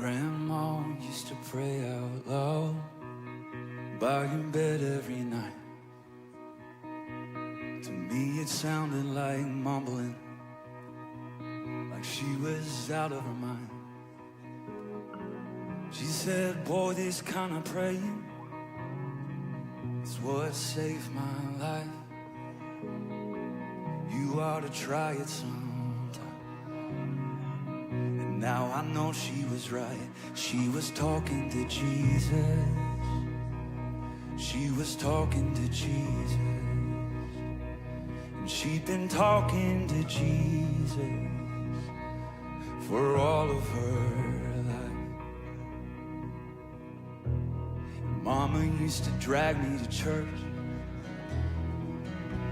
Grandma used to pray out loud by your bed every night. To me it sounded like mumbling, like she was out of her mind. She said, boy, this kind of praying is what saved my life. You ought to try it sometime. And now I know she was right. She was talking to Jesus. She was talking to Jesus. And she'd been talking to Jesus for all of her life. And Mama used to drag me to church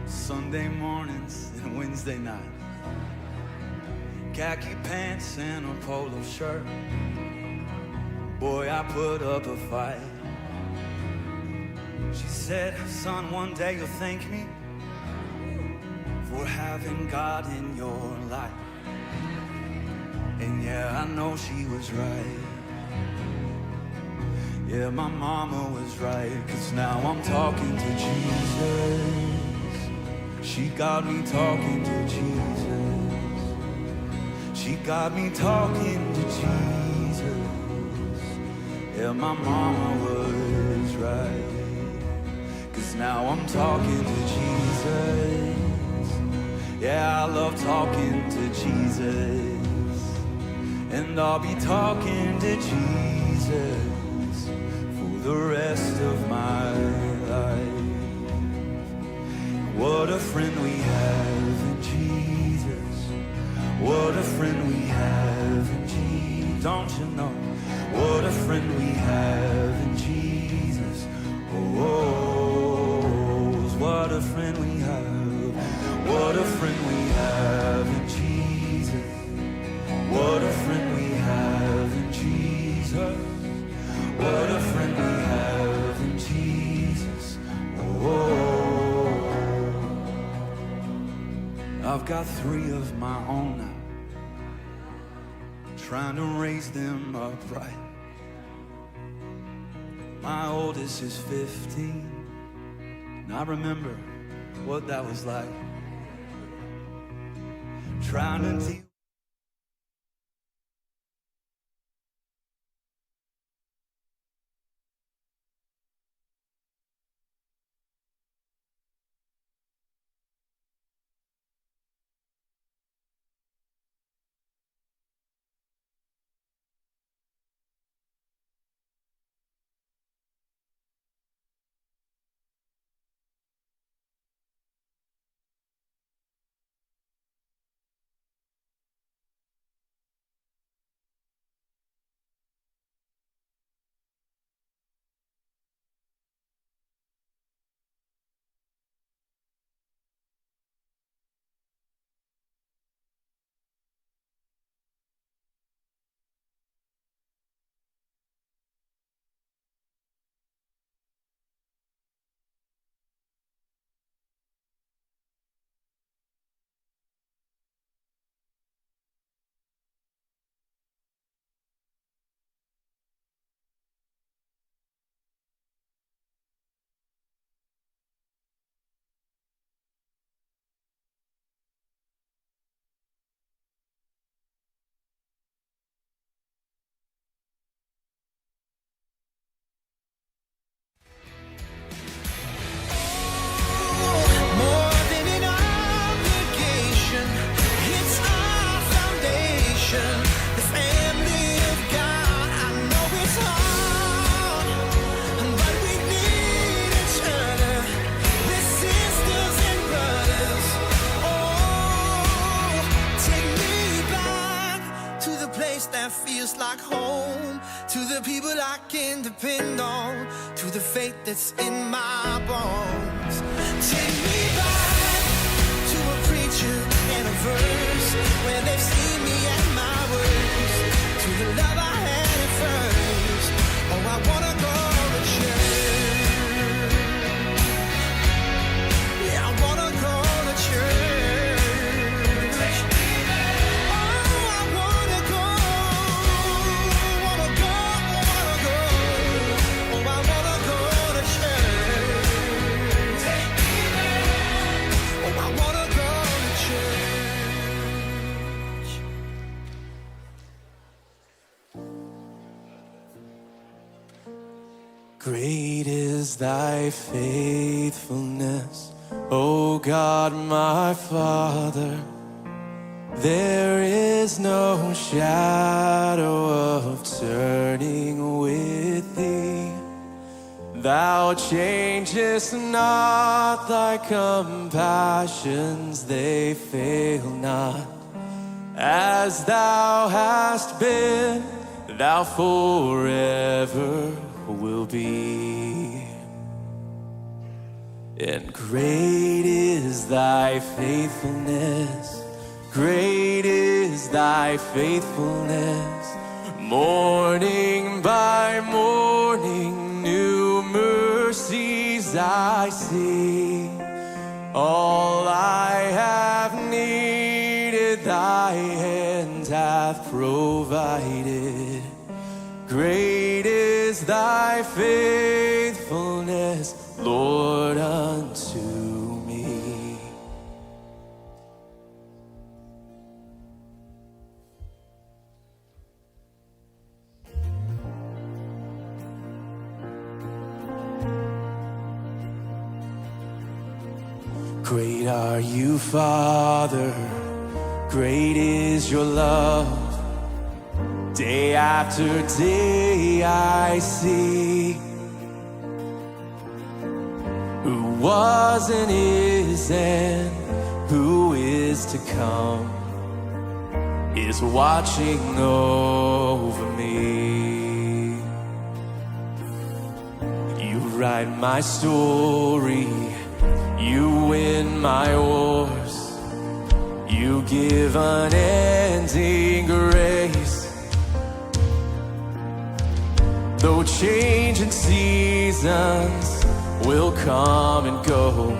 Sunday mornings and Wednesday night. Khaki pants and a polo shirt. Boy, I put up a fight. She said, son, one day you'll thank me for having God in your life. And yeah, I know she was right. Yeah, my mama was right, 'cause now I'm talking to Jesus. She got me talking to Jesus. She got me talking to Jesus. Yeah, my mama was right, 'cause now I'm talking to Jesus. Yeah, I love talking to Jesus. And I'll be talking to Jesus for the rest of my life. What a friend we have in Jesus. What a friend we have in Jesus. Don't you know? What a friend we have in Jesus. Oh, what a friend we have. What a friend we have in Jesus. What a friend we have in Jesus. What a friend we have in Jesus. Oh, I've got 3 of my own now, trying to raise them upright. My oldest is 15, and I remember what that was like, trying to deal. That feels like home, to the people I can depend on, to the faith that's in my bones. Take me back to a preacher and a verse, where they've seen me at my worst, to the love I had at first. Oh, I wanna go to church. Yeah, I wanna go to church. Great is thy faithfulness, O God my Father. There is no shadow of turning with thee. Thou changest not, thy compassions, they fail not. As thou hast been, thou forever will be. And great is thy faithfulness, great is thy faithfulness. Morning by morning, new mercies I see. All I have needed, thy hand hath provided. Great is thy faithfulness, Lord, unto me. Great are you, Father, great is your love. Day after day I see who was and is and who is to come is watching over me. You write my story, you win my wars, you give unending grace. Though changing seasons will come and go,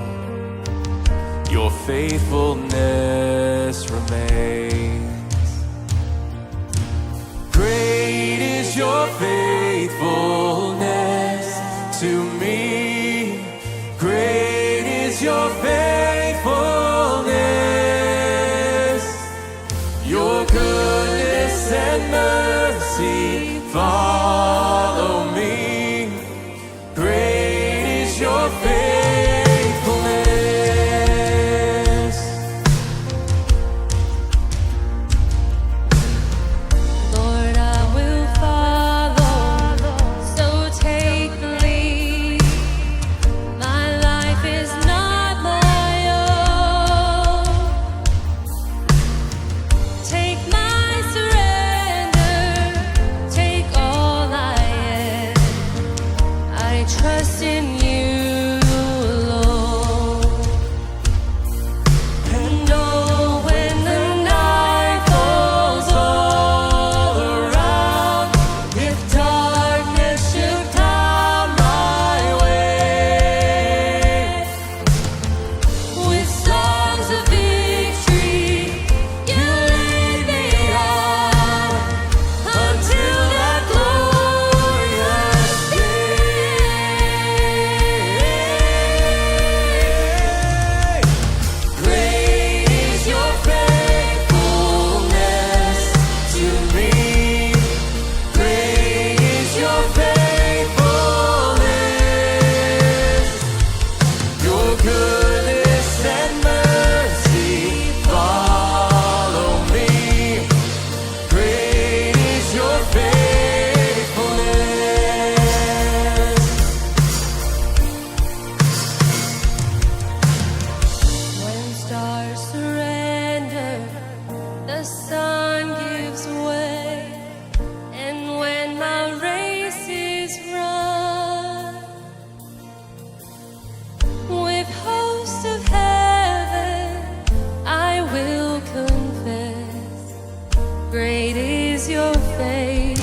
your faithfulness remains. Great is your faithfulness to me. Great is your faithfulness. Your goodness and mercy follow me. Great is your faithfulness. Lord, I will follow, so take the lead. My life is not my own. Take my surrender, take all I am. I trust in you alone. And oh, when the night falls all around, if darkness should come my way, with songs of victory, you lead me on until that glorious day. Great is your faithfulness to me. Great is your faithfulness. Your goodness and mercy follow me. Great is your faithfulness. When stars surrender, the sun gives way, and when my race is run, with hosts of heaven, I will confess, great is your faithfulness.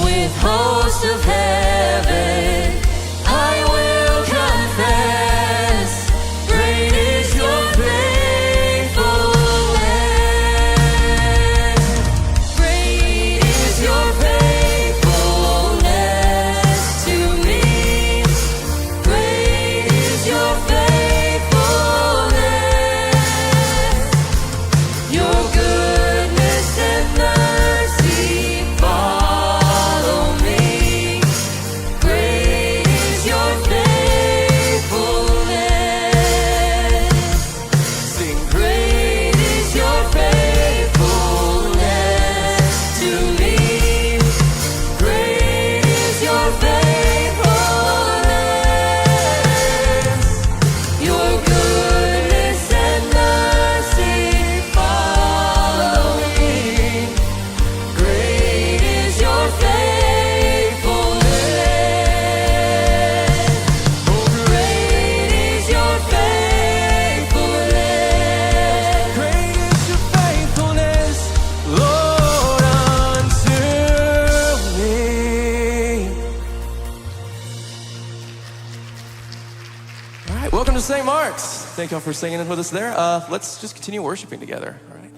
With hosts of heaven, I will confess, great is your faithfulness. Great is your faithfulness to me. Great is your faithfulness. Thank y'all for singing with us there. Let's just continue worshiping together. All right.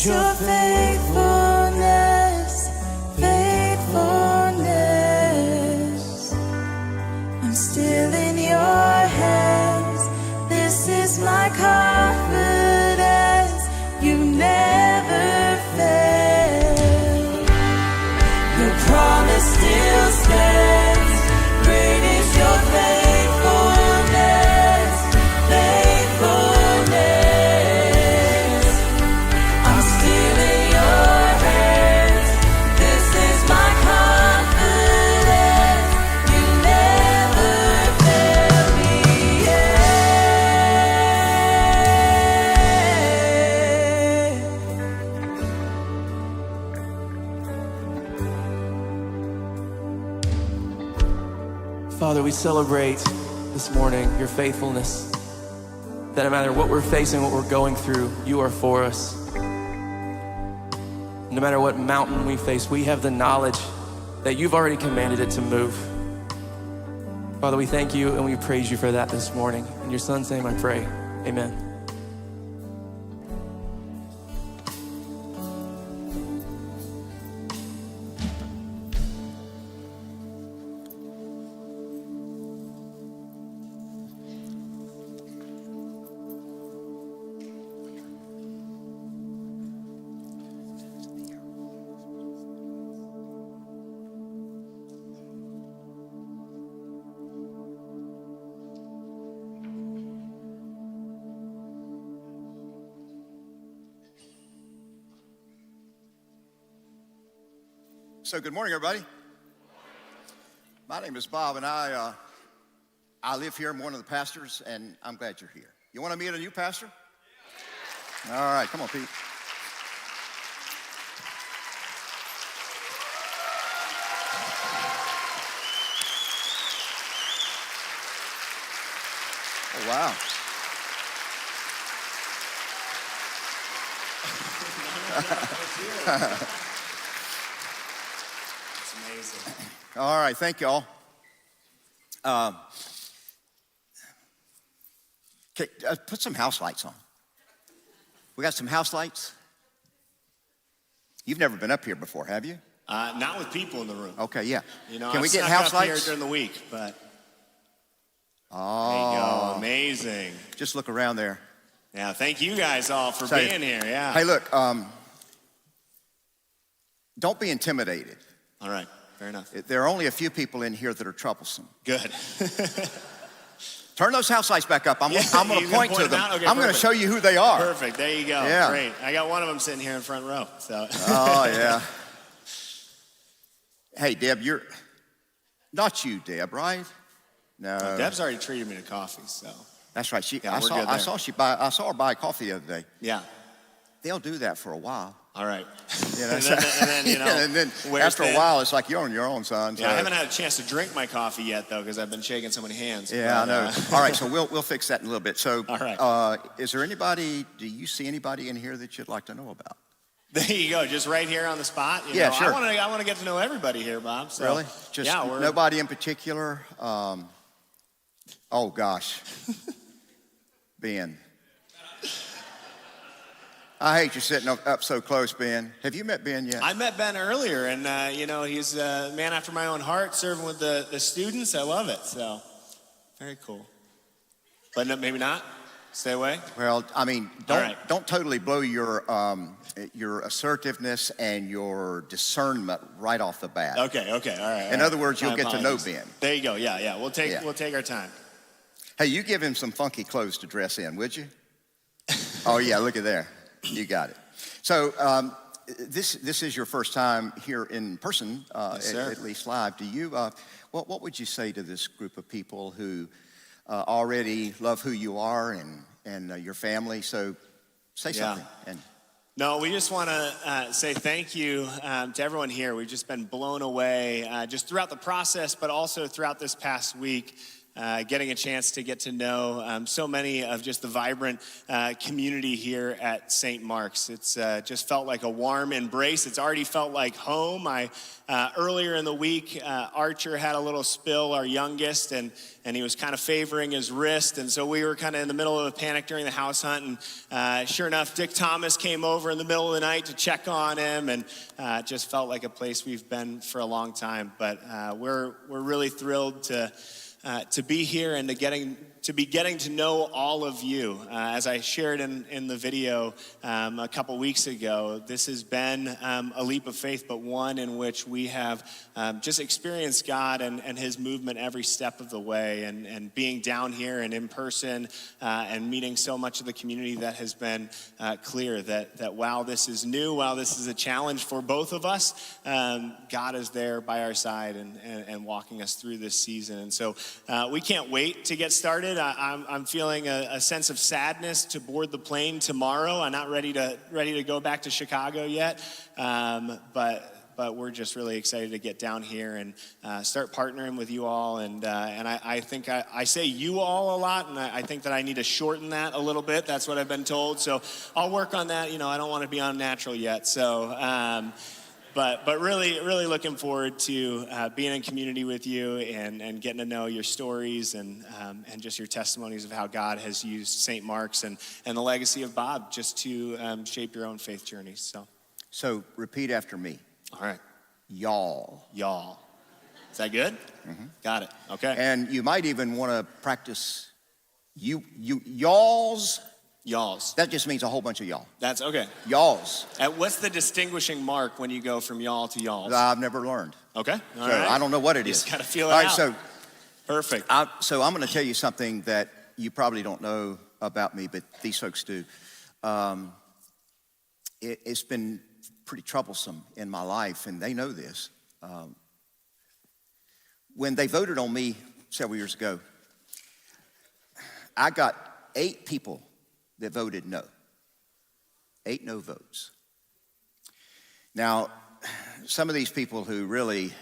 is your faithfulness, faithfulness. I'm still in your hands. This is my confidence. You never fail. Your promise still stands. Great is your faithfulness, faithfulness. I'm still in your hands. This is my confidence. You never fail me Father, we celebrate this morning your faithfulness. That no matter what we're facing, what we're going through, you are for us. No matter what mountain we face, we have the knowledge that you've already commanded it to move. Father, we thank you and we praise you for that this morning. In your son's name I pray, amen. So good morning, everybody. My name is Bob, and I live here. I'm one of the pastors, and I'm glad you're here. You want to meet a new pastor? All right, come on, Pete. Oh, wow. All right, thank y'all. Okay, put some house lights on. We got some house lights. You've never been up here before, have you? Not with people in the room. Okay, yeah. You know, can we I've get snuck house up lights here during the week? But oh, there you go, amazing. Just look around there. Yeah, thank you guys all for Say, being here. Yeah. Hey, look, don't be intimidated. All right, fair enough. There are only a few people in here that are troublesome. Good. Turn those house lights back up. I'm going to point to them. Okay, I'm going to show you who they are. Perfect. There you go. Yeah. Great. I got one of them sitting here in front row. So. Oh yeah. Hey, Deb, you're not you, Deb, right? No. Deb's already treated me to coffee, so. That's right. Yeah, I we're saw good I saw her buy coffee the other day. Yeah. They'll do that for a while. All right. You know, and then, you know, and then after a while, it's like you're on your own, son. So. Yeah, I haven't had a chance to drink my coffee yet, though, because I've been shaking so many hands. Yeah, I know. All right, so we'll fix that in a little bit. So, all right. Is there anybody? Do you see anybody in here that you'd like to know about? There you go, just right here on the spot. You yeah, know, sure. I want to get to know everybody here, Bob. So, really? Just nobody in particular? Oh gosh, Ben. I hate you sitting up so close, Ben. Have you met Ben yet? I met Ben earlier, and you know, he's a man after my own heart, serving with the students. I love it. So, very cool. But no, maybe not. Stay away. Well, I mean, don't totally blow your assertiveness and your discernment right off the bat. Okay, all right. In other words, you'll get to know Ben. There you go. Yeah. We'll take our time. Hey, you give him some funky clothes to dress in, would you? Oh yeah, look at there. You got it. So this is your first time here in person, yes, at least live. Do you? What would you say to this group of people who already love who you are and your family? So say something. And no, we just want to say thank you to everyone here. We've just been blown away just throughout the process, but also throughout this past week. getting a chance to get to know so many of just the vibrant community here at St. Mark's. It's just felt like a warm embrace. It's already felt like home. Earlier in the week, Archer had a little spill, our youngest, and he was kind of favoring his wrist, and so we were kind of in the middle of a panic during the house hunt, and sure enough, Dick Thomas came over in the middle of the night to check on him, and it just felt like a place we've been for a long time. But we're really thrilled to be here and to be getting to know all of you. As I shared in the video a couple weeks ago, this has been a leap of faith, but one in which we have just experienced God and his movement every step of the way, and being down here and in person and meeting so much of the community that has been clear that while this is new, while this is a challenge for both of us, God is there by our side and walking us through this season. And so we can't wait to get started. I'm feeling a sense of sadness to board the plane tomorrow. I'm not ready to go back to Chicago yet, but we're just really excited to get down here and start partnering with you all. And I think I say you all a lot, and I think that I need to shorten that a little bit. That's what I've been told. So I'll work on that. I don't want to be unnatural yet. So. But really looking forward to being in community with you and getting to know your stories and just your testimonies of how God has used St. Mark's and the legacy of Bob just to shape your own faith journeys. So repeat after me. All right. Y'all. Y'all. Is that good? Mm-hmm. Got it. Okay. And you might even want to practice y'alls. Y'alls. That just means a whole bunch of y'all. That's okay. Y'alls. What's the distinguishing mark when you go from y'all to y'alls? I've never learned. Okay. All so right. I don't know what it is. You just got to feel it All right, out. so perfect. So I'm going to tell you something that you probably don't know about me, but these folks do. It's been pretty troublesome in my life, and they know this. When they voted on me several years ago, I got 8 people that voted no. 8 no votes. Now, some of these people who really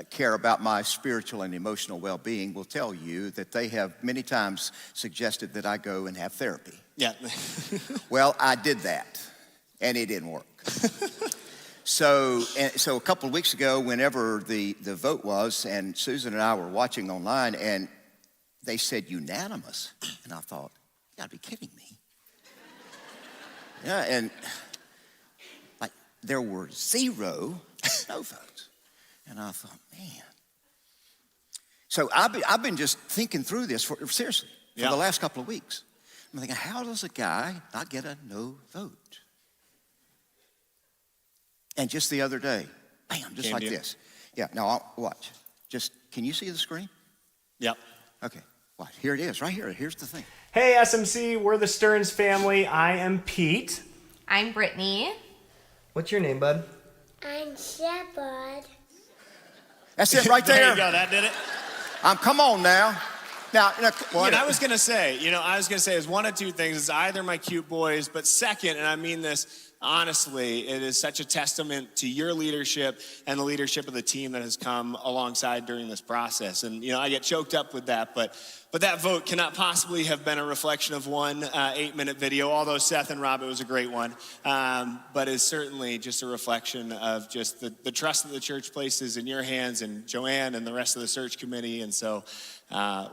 care about my spiritual and emotional well-being will tell you that they have many times suggested that I go and have therapy. Yeah. Well, I did that, and it didn't work. So a couple of weeks ago, whenever the vote was, and Susan and I were watching online, and they said unanimous, and I thought, you gotta be kidding me. Yeah, and like there were 0 no votes. And I thought, man. So I've been just thinking through this for the last couple of weeks. I'm thinking, how does a guy not get a no vote? And just the other day, bam, just like this. Yeah, now watch. Can you see the screen? Yep. Okay, watch. Here it is, right here. Here's the thing. Hey SMC, we're the Stearns family. I am Pete. I'm Brittany. What's your name, bud? I'm Shepherd. That's it right there. There you go, that did it. Come on now. Well, and I was gonna say, is one of two things. It's either my cute boys, but second, and I mean this honestly, it is such a testament to your leadership and the leadership of the team that has come alongside during this process. And I get choked up with that, but that vote cannot possibly have been a reflection of one 8-minute video, although Seth and Rob, it was a great one. But it's certainly just a reflection of just the trust that the church places in your hands and Joanne and the rest of the search committee. And so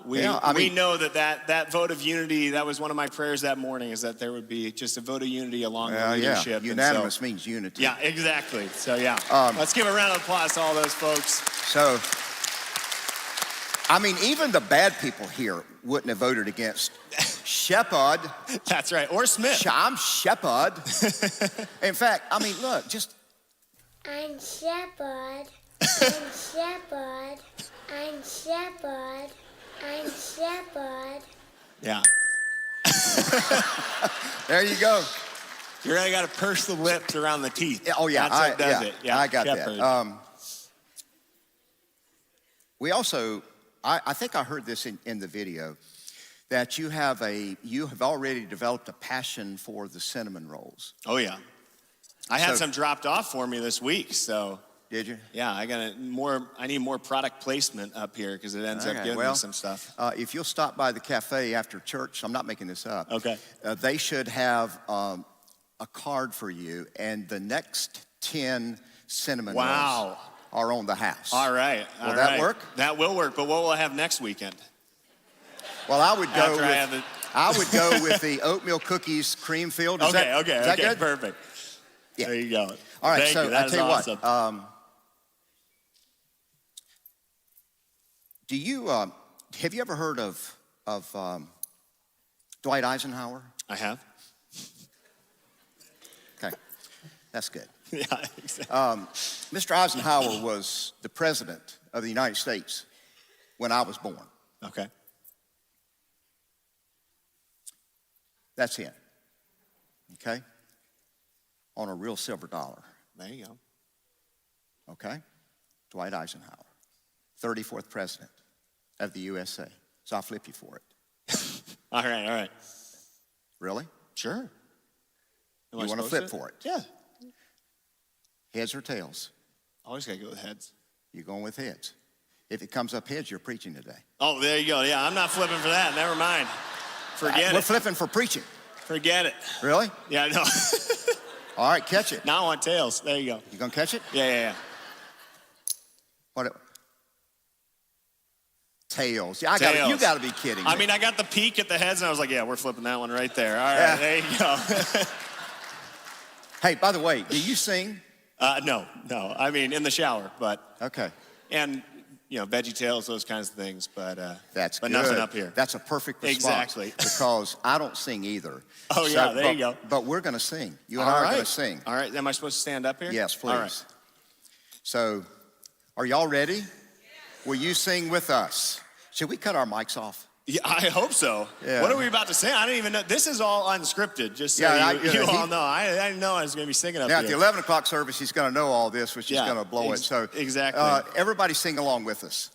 we know that vote of unity, that was one of my prayers that morning, is that there would be just a vote of unity along the leadership. Yeah. Unanimous means unity. Yeah, exactly. So let's give a round of applause to all those folks. So, even the bad people here wouldn't have voted against Shepherd. That's right, or Smith. I'm Shepherd. In fact, look, just. I'm Shepherd. I'm Shepherd. I'm Shepherd. I'm Shepherd. Yeah. There you go. You really got to purse the lips around the teeth. Oh, yeah. That's what does it. Yeah, I got Shepherd. that. We also, I think I heard this in the video, that you have already developed a passion for the cinnamon rolls. Oh, yeah. I had some dropped off for me this week, so. Did you? Yeah, I need more product placement up here because it ends up giving me some stuff. If you'll stop by the cafe after church, I'm not making this up. Okay. They should have a card for you, and the next 10 cinnamon rolls are on the house. All right. Will that work? That will work, but what will I have next weekend? Well, I would go with the oatmeal cookies cream filled. Is that good? Perfect. Yeah. There you go. All right, Thank so you. That I is tell you awesome. what. Have you ever heard of Dwight Eisenhower? I have. Okay, that's good. Yeah, exactly. Mr. Eisenhower was the president of the United States when I was born. Okay. That's him. Okay? On a real silver dollar. There you go. Okay? Dwight Eisenhower, 34th president of the USA. So I'll flip you for it. All right. Really? Sure. You want to flip for it? Yeah. Heads or tails? Always got to go with heads. You're going with heads. If it comes up heads, you're preaching today. Oh, there you go. Yeah, I'm not flipping for that. Never mind. Forget it. We're flipping for preaching. Forget it. Really? Yeah, no. All right, catch it. Now I want tails. There you go. You gonna catch it? Yeah. What? Tails. Yeah, you got to be kidding me. I mean, I got the peak at the heads, and I was like, yeah, we're flipping that one right there. All right, There you go. Hey, by the way, do you sing? No. I mean, in the shower, but. Okay. And, veggie tails, those kinds of things, but. That's but good. nothing up here. That's a perfect response. Exactly. Because I don't sing either. Oh, yeah, there you go. But we're going to sing. You and I are going to sing. All right, am I supposed to stand up here? Yes, please. All right. So, are y'all ready? Yes. Will you sing with us? Should we cut our mics off? Yeah, I hope so. Yeah. What are we about to sing? I don't even know. This is all unscripted, just so you all know. I didn't know I was going to be singing up now, here. At the 11 o'clock service, he's going to know all this, which is going to blow it. So, exactly. Everybody sing along with us.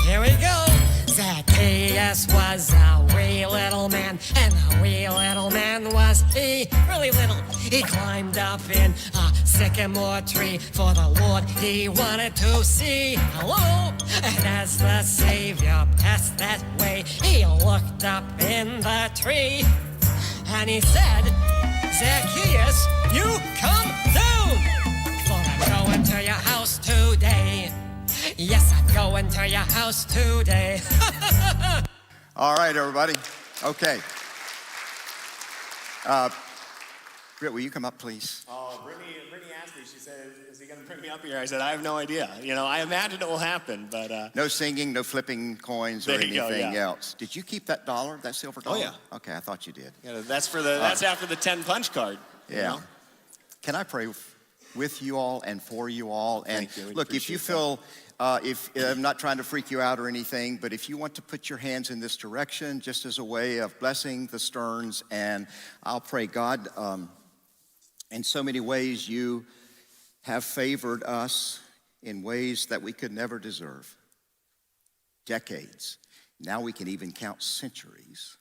Here we go. Zacchaeus was a wee little man, and a wee little man was he, really little. He climbed up in a sycamore tree, for the Lord he wanted to see. Hello? And as the Savior passed that way, he looked up in the tree, and he said, Zacchaeus, you come down, for I'm going to your house today. Yes, I'm going to your house today. All right, everybody. Okay. Britt, will you come up, please? Oh, Brittany asked me. She said, is he going to bring me up here? I said, I have no idea. I imagine it will happen, but... No singing, no flipping coins or anything else. Did you keep that dollar, that silver dollar? Oh, yeah. Okay, I thought you did. Yeah, that's after the 10 punch card. Yeah. Can I pray with you all and for you all? And Thank you. Look, if you feel... if I'm not trying to freak you out or anything, but if you want to put your hands in this direction just as a way of blessing the Stearns, and I'll pray, God, in so many ways you have favored us in ways that we could never deserve. Decades. Now we can even count centuries,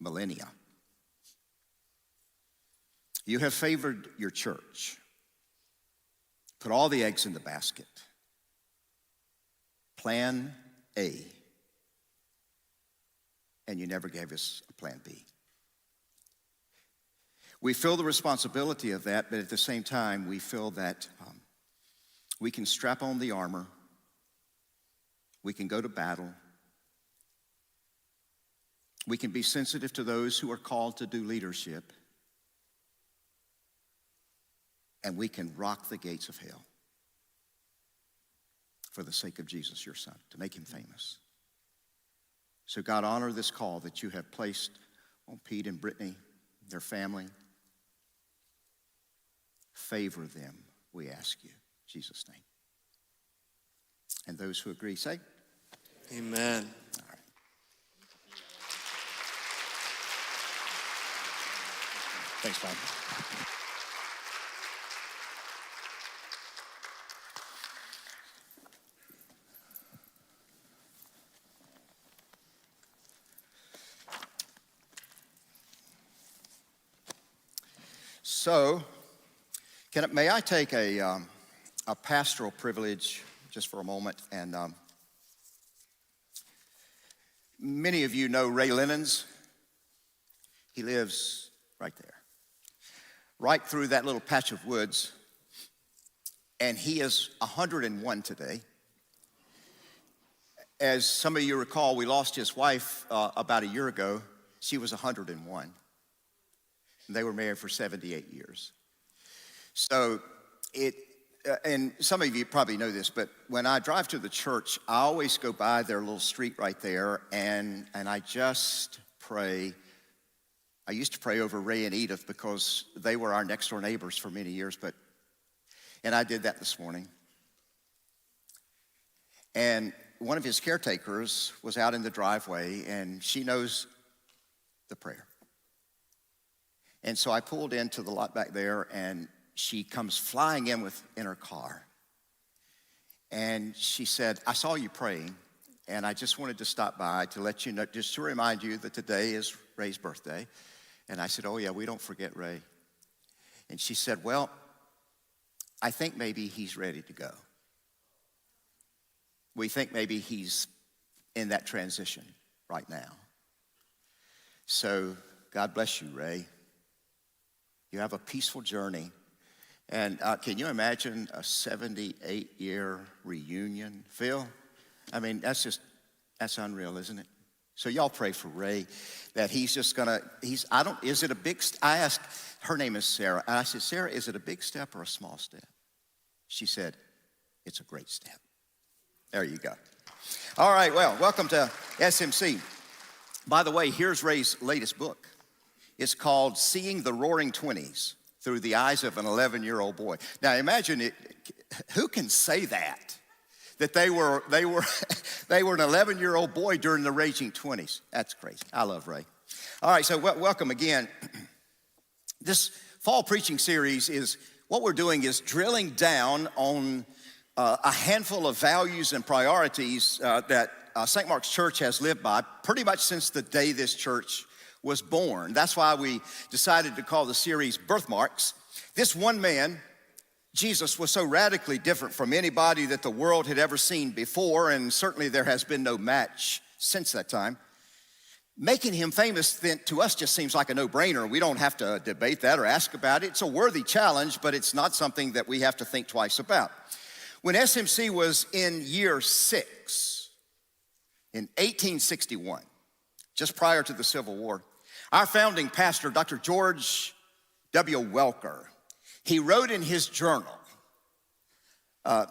millennia. You have favored your church. Put all the eggs in the basket. Plan A. And you never gave us a plan B. We feel the responsibility of that, but at the same time, we feel that we can strap on the armor. We can go to battle. We can be sensitive to those who are called to do leadership. And we can rock the gates of hell for the sake of Jesus, your son, to make him famous. So God, honor this call that you have placed on Pete and Brittany, their family. Favor them, we ask you, in Jesus' name. And those who agree, say, Amen. all right. Thanks, Bob. So, may I take a pastoral privilege just for a moment? And many of you know Ray Lennons. He lives right there, right through that little patch of woods. And he is 101 today. As some of you recall, we lost his wife about a year ago. She was 101. And they were married for 78 years. So and some of you probably know this, but when I drive to the church, I always go by their little street right there, and I just pray. I used to pray over Ray and Edith because they were our next door neighbors for many years, and I did that this morning. And one of his caretakers was out in the driveway, and she knows the prayer. And so I pulled into the lot back there, and she comes flying in her car. And she said, I saw you praying, and I just wanted to stop by to let you know, just to remind you that today is Ray's birthday. And I said, oh yeah, we don't forget Ray. And she said, well, I think maybe he's ready to go. We think maybe he's in that transition right now. So God bless you, Ray. You have a peaceful journey. And can you imagine a 78-year reunion? Phil, I mean, that's unreal, isn't it? So y'all pray for Ray that he's just gonna, I asked, her name is Sarah. And I said, Sarah, is it a big step or a small step? She said, it's a great step. There you go. All right, well, welcome to SMC. By the way, here's Ray's latest book. It's called Seeing the Roaring 20s Through the Eyes of an 11-Year-Old Boy. Now imagine it, who can say that they were an 11-year-old boy during the raging 20s. That's crazy. I love Ray. All right, so welcome again. This fall preaching series is, what we're doing is drilling down on a handful of values and priorities that St. Mark's Church has lived by pretty much since the day this church was born. That's why we decided to call the series Birthmarks. This one man, Jesus, was so radically different from anybody that the world had ever seen before, and certainly there has been no match since that time. Making him famous then to us just seems like a no-brainer. We don't have to debate that or ask about it. It's a worthy challenge, but it's not something that we have to think twice about. When SMC was in year 6, in 1861, just prior to the Civil War, our founding pastor, Dr. George W. Welker, he wrote in his journal,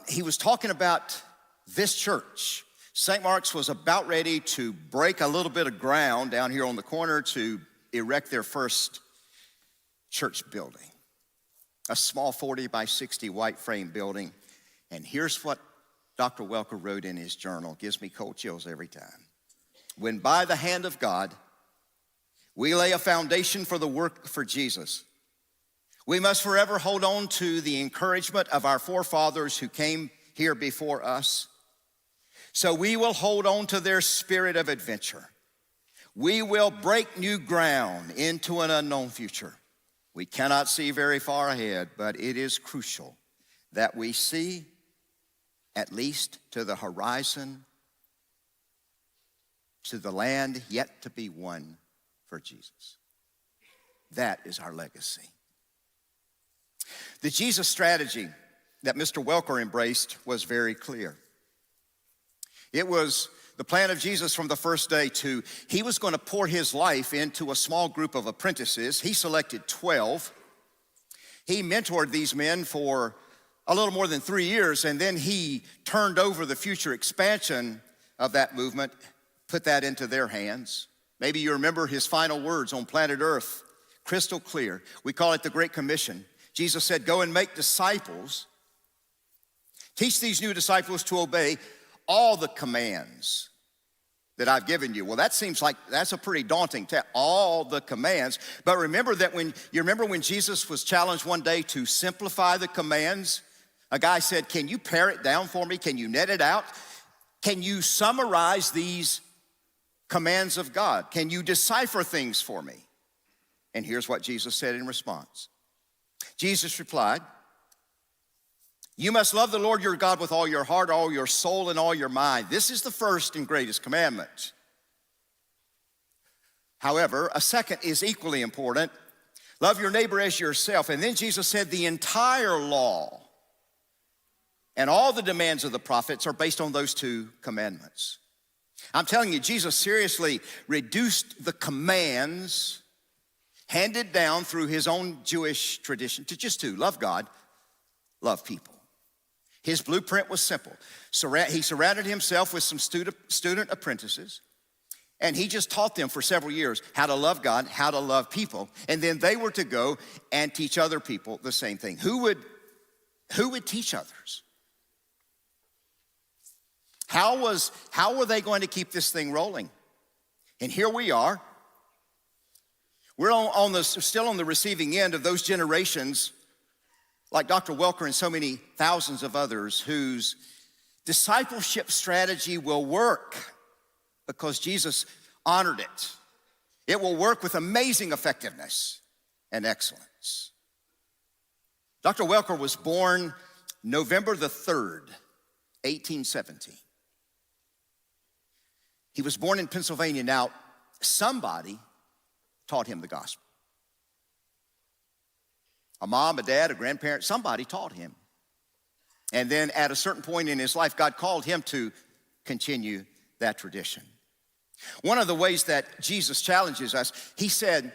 he was talking about this church. St. Mark's was about ready to break a little bit of ground down here on the corner to erect their first church building, a small 40 by 60 white frame building. And here's what Dr. Welker wrote in his journal. Gives me cold chills every time. When by the hand of God, we lay a foundation for the work for Jesus, we must forever hold on to the encouragement of our forefathers who came here before us. So we will hold on to their spirit of adventure. We will break new ground into an unknown future. We cannot see very far ahead, but it is crucial that we see at least to the horizon, to the land yet to be won for Jesus. That is our legacy. The Jesus strategy that Mr. Welker embraced was very clear. It was the plan of Jesus from the first day he was going to pour his life into a small group of apprentices. He selected 12. He mentored these men for a little more than 3 years, and then he turned over the future expansion of that movement, put that into their hands. Maybe you remember his final words on planet Earth, crystal clear. We call it the Great Commission. Jesus said, go and make disciples. Teach these new disciples to obey all the commands that I've given you. Well, that seems like that's a pretty daunting task, all the commands. But remember that when Jesus was challenged one day to simplify the commands, a guy said, can you pare it down for me? Can you net it out? Can you summarize these commands of God? Can you decipher things for me? And here's what Jesus said in response. Jesus replied, "You must love the Lord your God with all your heart, all your soul, and all your mind. This is the first and greatest commandment. However, a second is equally important. Love your neighbor as yourself." And then Jesus said, "The entire law and all the demands of the prophets are based on those two commandments." I'm telling you, Jesus seriously reduced the commands handed down through his own Jewish tradition to just two: love God, love people. His blueprint was simple. He surrounded himself with some student apprentices, and he just taught them for several years how to love God, how to love people, and then they were to go and teach other people the same thing. Who would teach others? How were they going to keep this thing rolling? And here we are. We're still on the receiving end of those generations, like Dr. Welker and so many thousands of others, whose discipleship strategy will work because Jesus honored it. It will work with amazing effectiveness and excellence. Dr. Welker was born November the 3rd, 1817. He was born in Pennsylvania. Now, somebody taught him the gospel. A mom, a dad, a grandparent, somebody taught him. And then at a certain point in his life, God called him to continue that tradition. One of the ways that Jesus challenges us, he said,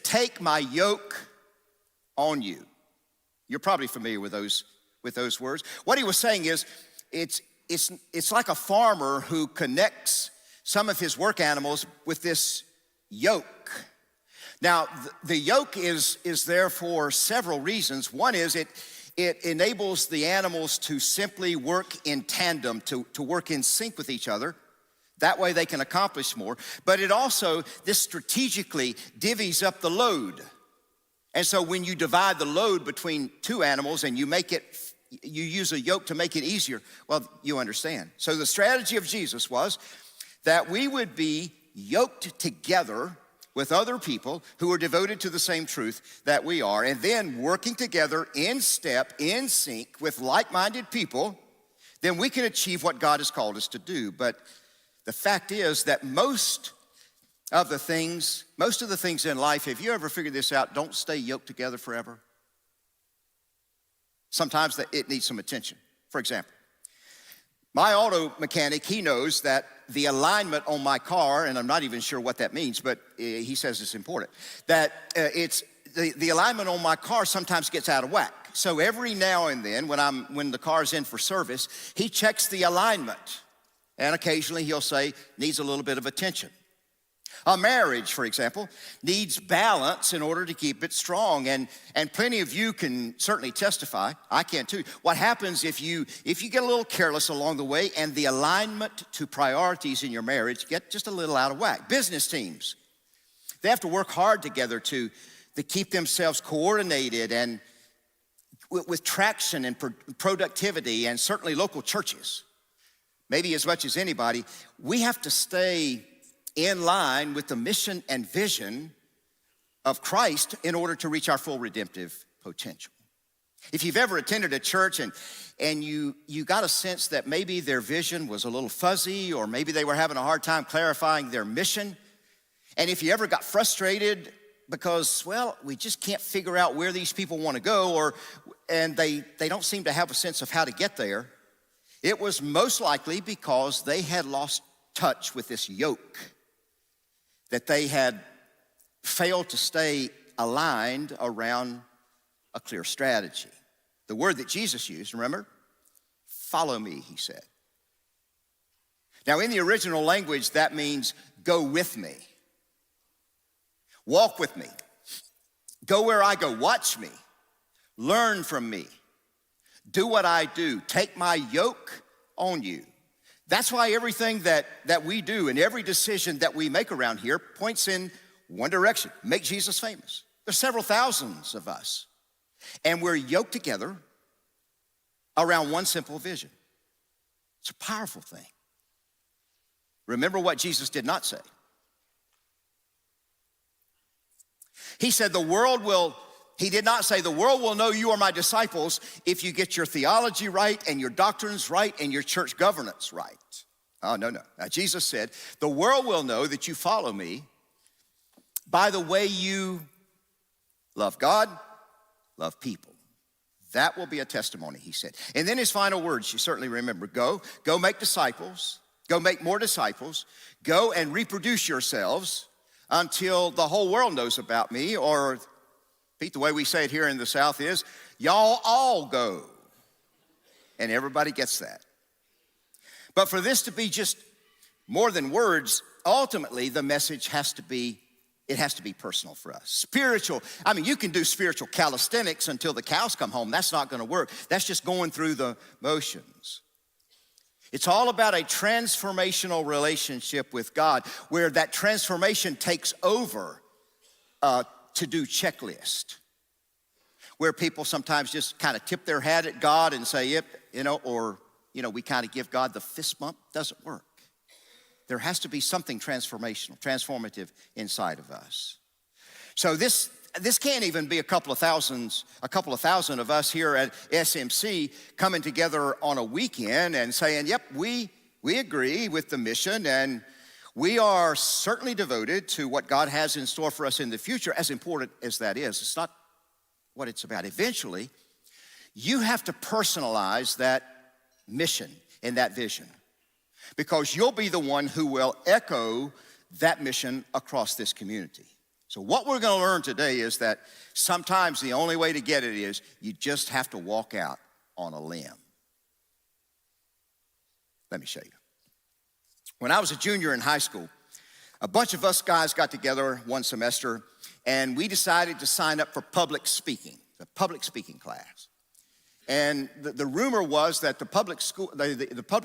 "Take my yoke on you." You're probably familiar with those words. What he was saying is, it's like a farmer who connects some of his work animals with this yoke. Now, the yoke is there for several reasons. One is it enables the animals to simply work in tandem, to work in sync with each other. That way they can accomplish more. But it also, this strategically divvies up the load. And so when you divide the load between two animals and you use a yoke to make it easier, well, you understand. So the strategy of Jesus was that we would be yoked together with other people who are devoted to the same truth that we are, and then working together in step, in sync with like-minded people, then we can achieve what God has called us to do. But the fact is that most of the things in life, have you ever figured this out, don't stay yoked together forever? Sometimes it needs some attention. For example, my auto mechanic, he knows that the alignment on my car, and I'm not even sure what that means, but he says it's important, that it's the alignment on my car sometimes gets out of whack. So every now and then when the car's in for service, he checks the alignment, and occasionally he'll say, needs a little bit of attention. A marriage, for example, needs balance in order to keep it strong. And plenty of you can certainly testify, I can too. What happens if you get a little careless along the way and the alignment to priorities in your marriage get just a little out of whack? Business teams, they have to work hard together to keep themselves coordinated and with traction and productivity, and certainly local churches. Maybe as much as anybody, we have to stay in line with the mission and vision of Christ in order to reach our full redemptive potential. If you've ever attended a church and you got a sense that maybe their vision was a little fuzzy, or maybe they were having a hard time clarifying their mission, and if you ever got frustrated because, well, we just can't figure out where these people want to go, and they don't seem to have a sense of how to get there, it was most likely because they had lost touch with this yoke, that they had failed to stay aligned around a clear strategy. The word that Jesus used, remember? Follow me, he said. Now, in the original language, that means go with me. Walk with me. Go where I go. Watch me. Learn from me. Do what I do. Take my yoke on you. That's why everything that we do and every decision that we make around here points in one direction: make Jesus famous. There's several thousands of us, and we're yoked together around one simple vision. It's a powerful thing. Remember what Jesus did not say. He said the world will He did not say the world will know you are my disciples if you get your theology right and your doctrines right and your church governance right. Oh, no. Now, Jesus said, the world will know that you follow me by the way you love God, love people. That will be a testimony, he said. And then his final words, you certainly remember, go make disciples, go make more disciples, go and reproduce yourselves until the whole world knows about me, or Pete, the way we say it here in the South is, y'all all go. And everybody gets that. But for this to be just more than words, ultimately the message has to be personal for us. Spiritual, you can do spiritual calisthenics until the cows come home. That's not gonna work. That's just going through the motions. It's all about a transformational relationship with God where that transformation takes over to-do checklist, where people sometimes just kind of tip their hat at God and say, yep, we kind of give God the fist bump. Doesn't work. There has to be something transformational, transformative inside of us. So this can't even be a couple of thousand of us here at SMC coming together on a weekend and saying, yep, we agree with the mission and we are certainly devoted to what God has in store for us in the future, as important as that is. It's not what it's about. Eventually, you have to personalize that mission and that vision because you'll be the one who will echo that mission across this community. So what we're going to learn today is that sometimes the only way to get it is you just have to walk out on a limb. Let me show you. When I was a junior in high school, a bunch of us guys got together one semester and we decided to sign up for public speaking, the public speaking class. And the rumor was that the public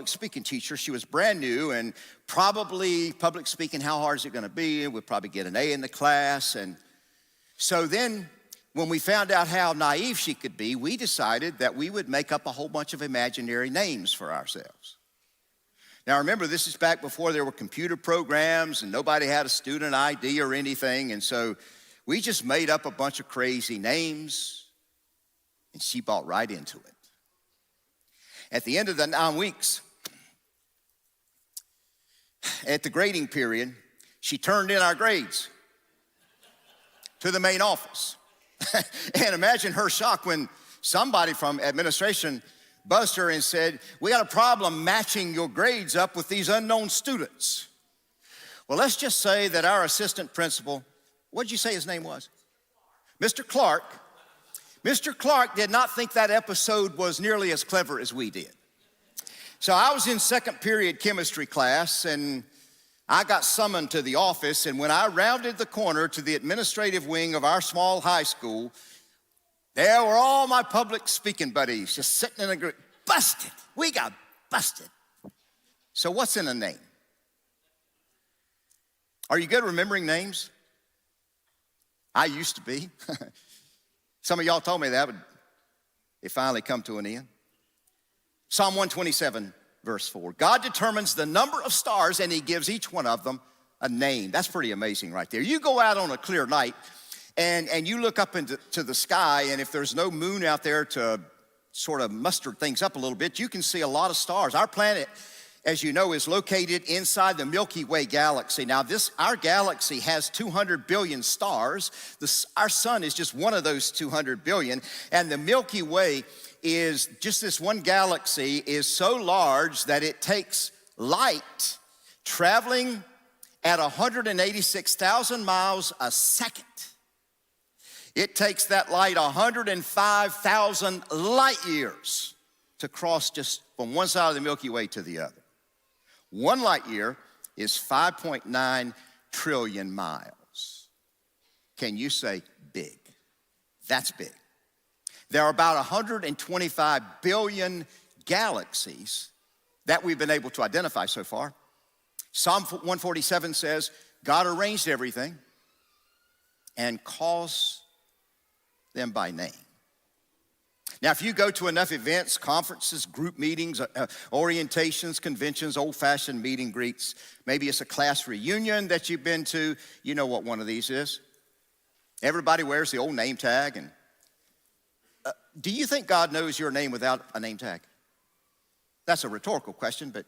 speaking teacher, she was brand new and probably public speaking, how hard is it gonna be? We'll probably get an A in the class. And so then when we found out how naive she could be, we decided that we would make up a whole bunch of imaginary names for ourselves. Now remember, this is back before there were computer programs and nobody had a student ID or anything. And so we just made up a bunch of crazy names and she bought right into it. At the end of the 9 weeks, at the grading period, she turned in our grades to the main office. And imagine her shock when somebody from administration buzzed her and said, we got a problem matching your grades up with these unknown students. Well, let's just say that our assistant principal, what did you say his name was? Mr. Clark. Mr. Clark did not think that episode was nearly as clever as we did. So I was in second period chemistry class and I got summoned to the office, and when I rounded the corner to the administrative wing of our small high school, there were all my public speaking buddies just sitting in a group. Busted. We got busted. So what's in a name? Are you good at remembering names? I used to be. Some of y'all told me that, but it finally come to an end. Psalm 127, verse 4. God determines the number of stars and he gives each one of them a name. That's pretty amazing right there. You go out on a clear night and you look up into the sky, and if there's no moon out there to sort of muster things up a little bit, you can see a lot of stars. Our planet, as you know, is located inside the Milky Way galaxy. Now, our galaxy has 200 billion stars. Our sun is just one of those 200 billion, and the Milky Way is just this one galaxy is so large that it takes light traveling at 186,000 miles a second. It takes that light 105,000 light years to cross just from one side of the Milky Way to the other. 1 light year is 5.9 trillion miles. Can you say big? That's big. There are about 125 billion galaxies that we've been able to identify so far. Psalm 147 says, God arranged everything and calls them by name. Now, if you go to enough events, conferences, group meetings, orientations, conventions, old-fashioned meet and greets, maybe it's a class reunion that you've been to, you know what one of these is. Everybody wears the old name tag and do you think God knows your name without a name tag? That's a rhetorical question, but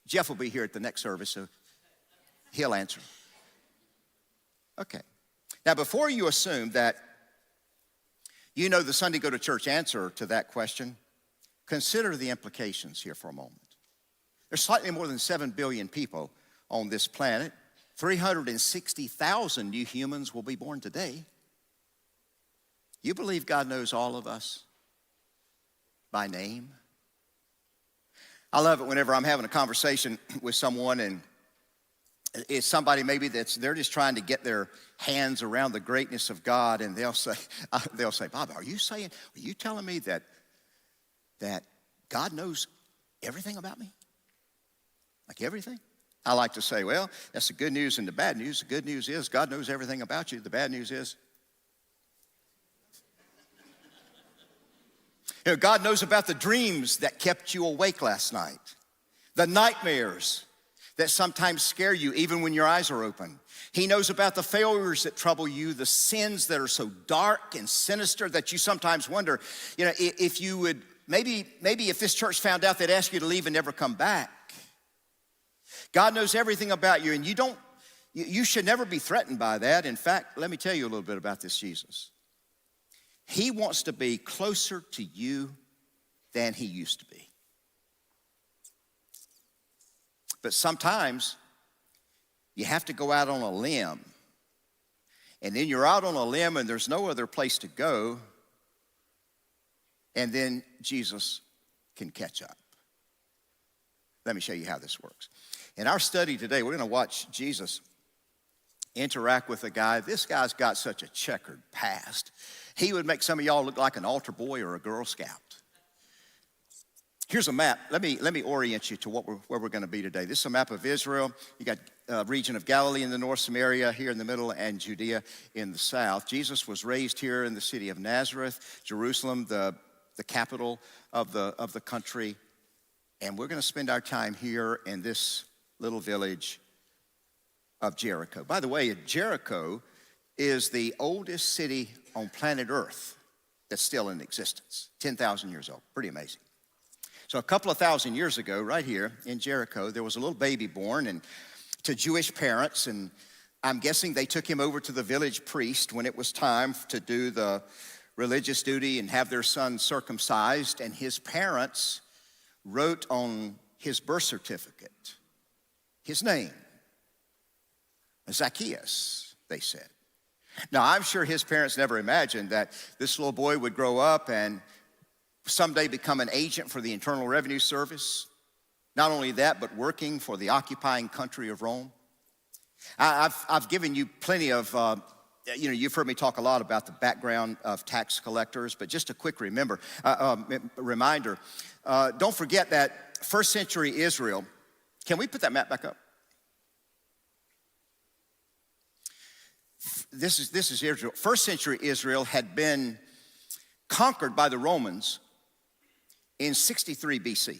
Jeff will be here at the next service, so he'll answer. Okay. Now, before you assume that you know the Sunday Go to Church answer to that question, consider the implications here for a moment. There's slightly more than 7 billion people on this planet. 360,000 new humans will be born today. You believe God knows all of us by name? I love it whenever I'm having a conversation with someone and it's somebody maybe they're just trying to get their hands around the greatness of God, and they'll say, Bob, are you telling me that God knows everything about me? Like everything? I like to say, well, that's the good news and the bad news. The good news is God knows everything about you. The bad news is, God knows about the dreams that kept you awake last night, the nightmares that sometimes scare you even when your eyes are open. He knows about the failures that trouble you, the sins that are so dark and sinister that you sometimes wonder, if you would, maybe if this church found out, they'd ask you to leave and never come back. God knows everything about you, and you should never be threatened by that. In fact, let me tell you a little bit about this Jesus. He wants to be closer to you than he used to be. But sometimes you have to go out on a limb, and then you're out on a limb and there's no other place to go, and then Jesus can catch up. Let me show you how this works. In our study today, we're going to watch Jesus interact with a guy. This guy's got such a checkered past. He would make some of y'all look like an altar boy or a Girl Scout. Here's a map. Let me orient you to where we're going to be today. This is a map of Israel. You got region of Galilee in the north, Samaria here in the middle, and Judea in the south. Jesus was raised here in the city of Nazareth, Jerusalem, the capital of the country. And we're going to spend our time here in this little village of Jericho. By the way, Jericho is the oldest city on planet Earth that's still in existence, 10,000 years old. Pretty amazing. So a couple of thousand years ago, right here in Jericho, there was a little baby born and to Jewish parents, and I'm guessing they took him over to the village priest when it was time to do the religious duty and have their son circumcised, and his parents wrote on his birth certificate his name, Zacchaeus, they said. Now, I'm sure his parents never imagined that this little boy would grow up and someday become an agent for the Internal Revenue Service. Not only that, but working for the occupying country of Rome. I've given you plenty of, you've heard me talk a lot about the background of tax collectors, but just a quick reminder. Don't forget that first century Israel, can we put that map back up? This is Israel. First century Israel had been conquered by the Romans in 63 BC,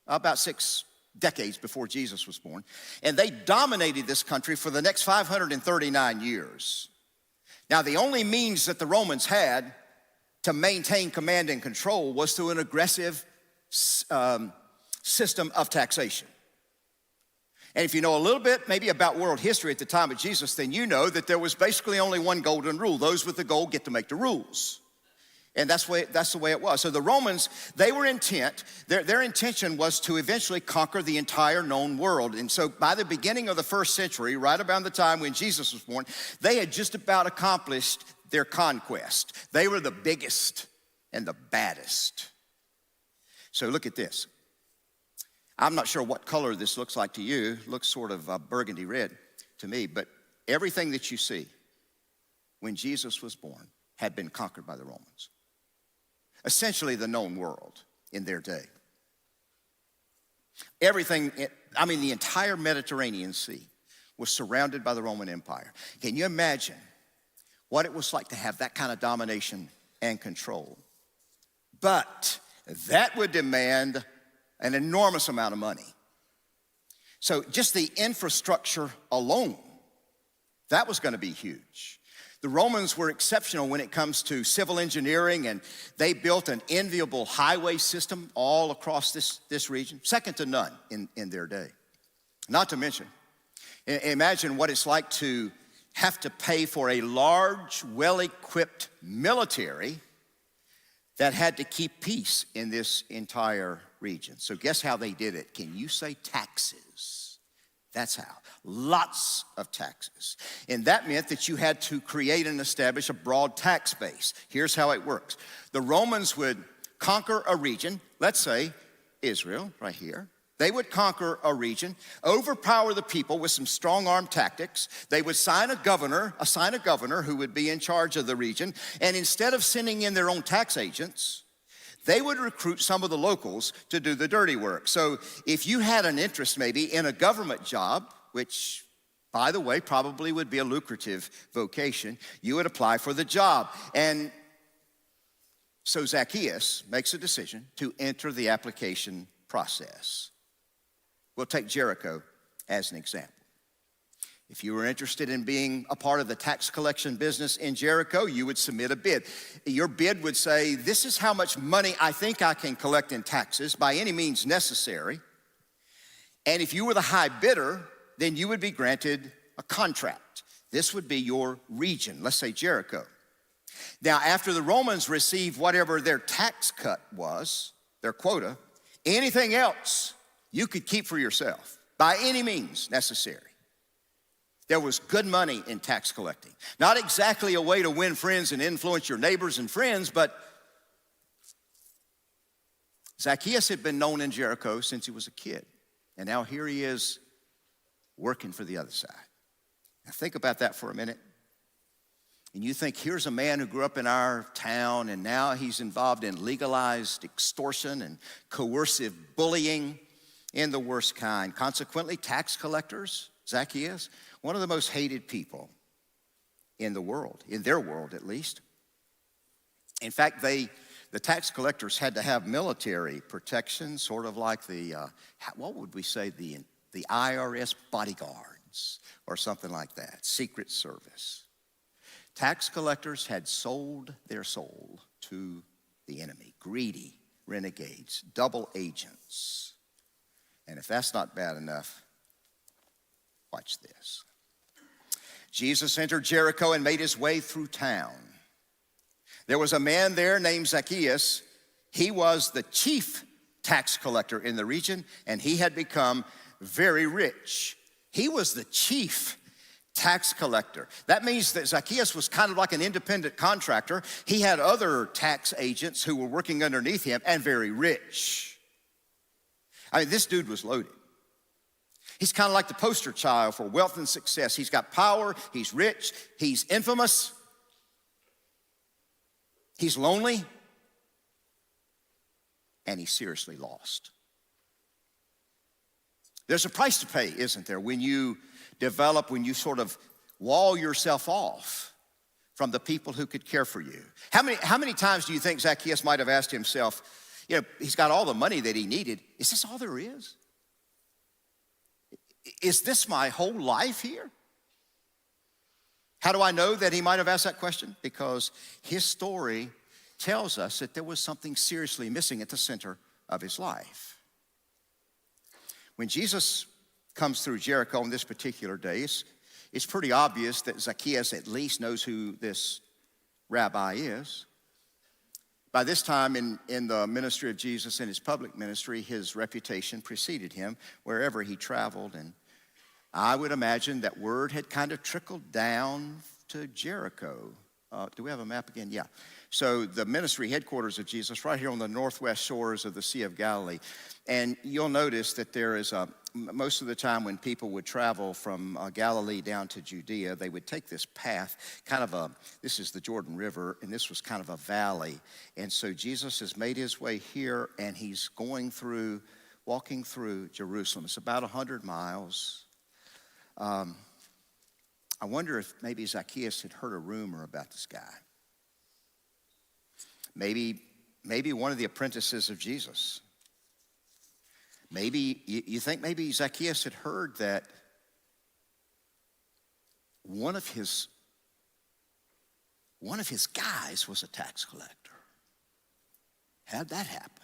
about 6 decades before Jesus was born. And they dominated this country for the next 539 years. Now, the only means that the Romans had to maintain command and control was through an aggressive system of taxation. And if you know a little bit maybe about world history at the time of Jesus, then you know that there was basically only one golden rule. Those with the gold get to make the rules. And that's the way it was. So the Romans, they were intent, their intention was to eventually conquer the entire known world. And so by the beginning of the first century, right around the time when Jesus was born, they had just about accomplished their conquest. They were the biggest and the baddest. So look at this. I'm not sure what color this looks like to you. It looks sort of burgundy red to me, but everything that you see when Jesus was born had been conquered by the Romans. Essentially the known world in their day. Everything, the entire Mediterranean Sea was surrounded by the Roman Empire. Can you imagine what it was like to have that kind of domination and control? But that would demand an enormous amount of money. So just the infrastructure alone, that was going to be huge. The Romans were exceptional when it comes to civil engineering, and they built an enviable highway system all across this region, second to none in their day. Not to mention, imagine what it's like to have to pay for a large, well-equipped military that had to keep peace in this entire region. So guess how they did it? Can you say taxes? That's how. Lots of taxes. And that meant that you had to create and establish a broad tax base. Here's how it works. The Romans would conquer a region, let's say Israel, right here. They would conquer a region, overpower the people with some strong-arm tactics. They would assign a governor who would be in charge of the region. And instead of sending in their own tax agents, they would recruit some of the locals to do the dirty work. So if you had an interest maybe in a government job, which, by the way, probably would be a lucrative vocation, you would apply for the job. And so Zacchaeus makes a decision to enter the application process. We'll take Jericho as an example. If you were interested in being a part of the tax collection business in Jericho, you would submit a bid. Your bid would say, this is how much money I think I can collect in taxes by any means necessary. And if you were the high bidder, then you would be granted a contract. This would be your region, let's say Jericho. Now, after the Romans received whatever their tax cut was, their quota, anything else you could keep for yourself by any means necessary. There was good money in tax collecting. Not exactly a way to win friends and influence your neighbors and friends, but Zacchaeus had been known in Jericho since he was a kid. And now here he is working for the other side. Now think about that for a minute. And you think, here's a man who grew up in our town, and now he's involved in legalized extortion and coercive bullying in the worst kind. Consequently, tax collectors, Zacchaeus, one of the most hated people in the world, in their world at least. In fact, the tax collectors had to have military protection, sort of like the, what would we say, the IRS bodyguards or something like that, Secret Service. Tax collectors had sold their soul to the enemy, greedy renegades, double agents. And if that's not bad enough, watch this. Jesus entered Jericho and made his way through town. There was a man there named Zacchaeus. He was the chief tax collector in the region, and he had become very rich. He was the chief tax collector. That means that Zacchaeus was kind of like an independent contractor. He had other tax agents who were working underneath him and very rich. I mean, this dude was loaded. He's kind of like the poster child for wealth and success. He's got power, he's rich, he's infamous, he's lonely, and he's seriously lost. There's a price to pay, isn't there, when you sort of wall yourself off from the people who could care for you. How many times do you think Zacchaeus might have asked himself, you know, he's got all the money that he needed. Is this all there is? Is this my whole life here? How do I know that he might have asked that question? Because his story tells us that there was something seriously missing at the center of his life. When Jesus comes through Jericho on this particular day, it's pretty obvious that Zacchaeus at least knows who this rabbi is. By this time in the ministry of Jesus, in his public ministry, his reputation preceded him wherever he traveled. And I would imagine that word had kind of trickled down to Jericho. Do we have a map again? Yeah. So the ministry headquarters of Jesus right here on the northwest shores of the Sea of Galilee. And you'll notice that there is most of the time when people would travel from Galilee down to Judea, they would take this path, this is the Jordan River, and this was kind of a valley. And so Jesus has made his way here, and he's walking through Jerusalem. It's about 100 miles. I wonder if maybe Zacchaeus had heard a rumor about this guy. Maybe one of the apprentices of Jesus. Maybe, you think maybe Zacchaeus had heard that one of his one of his guys was a tax collector. How'd that happen?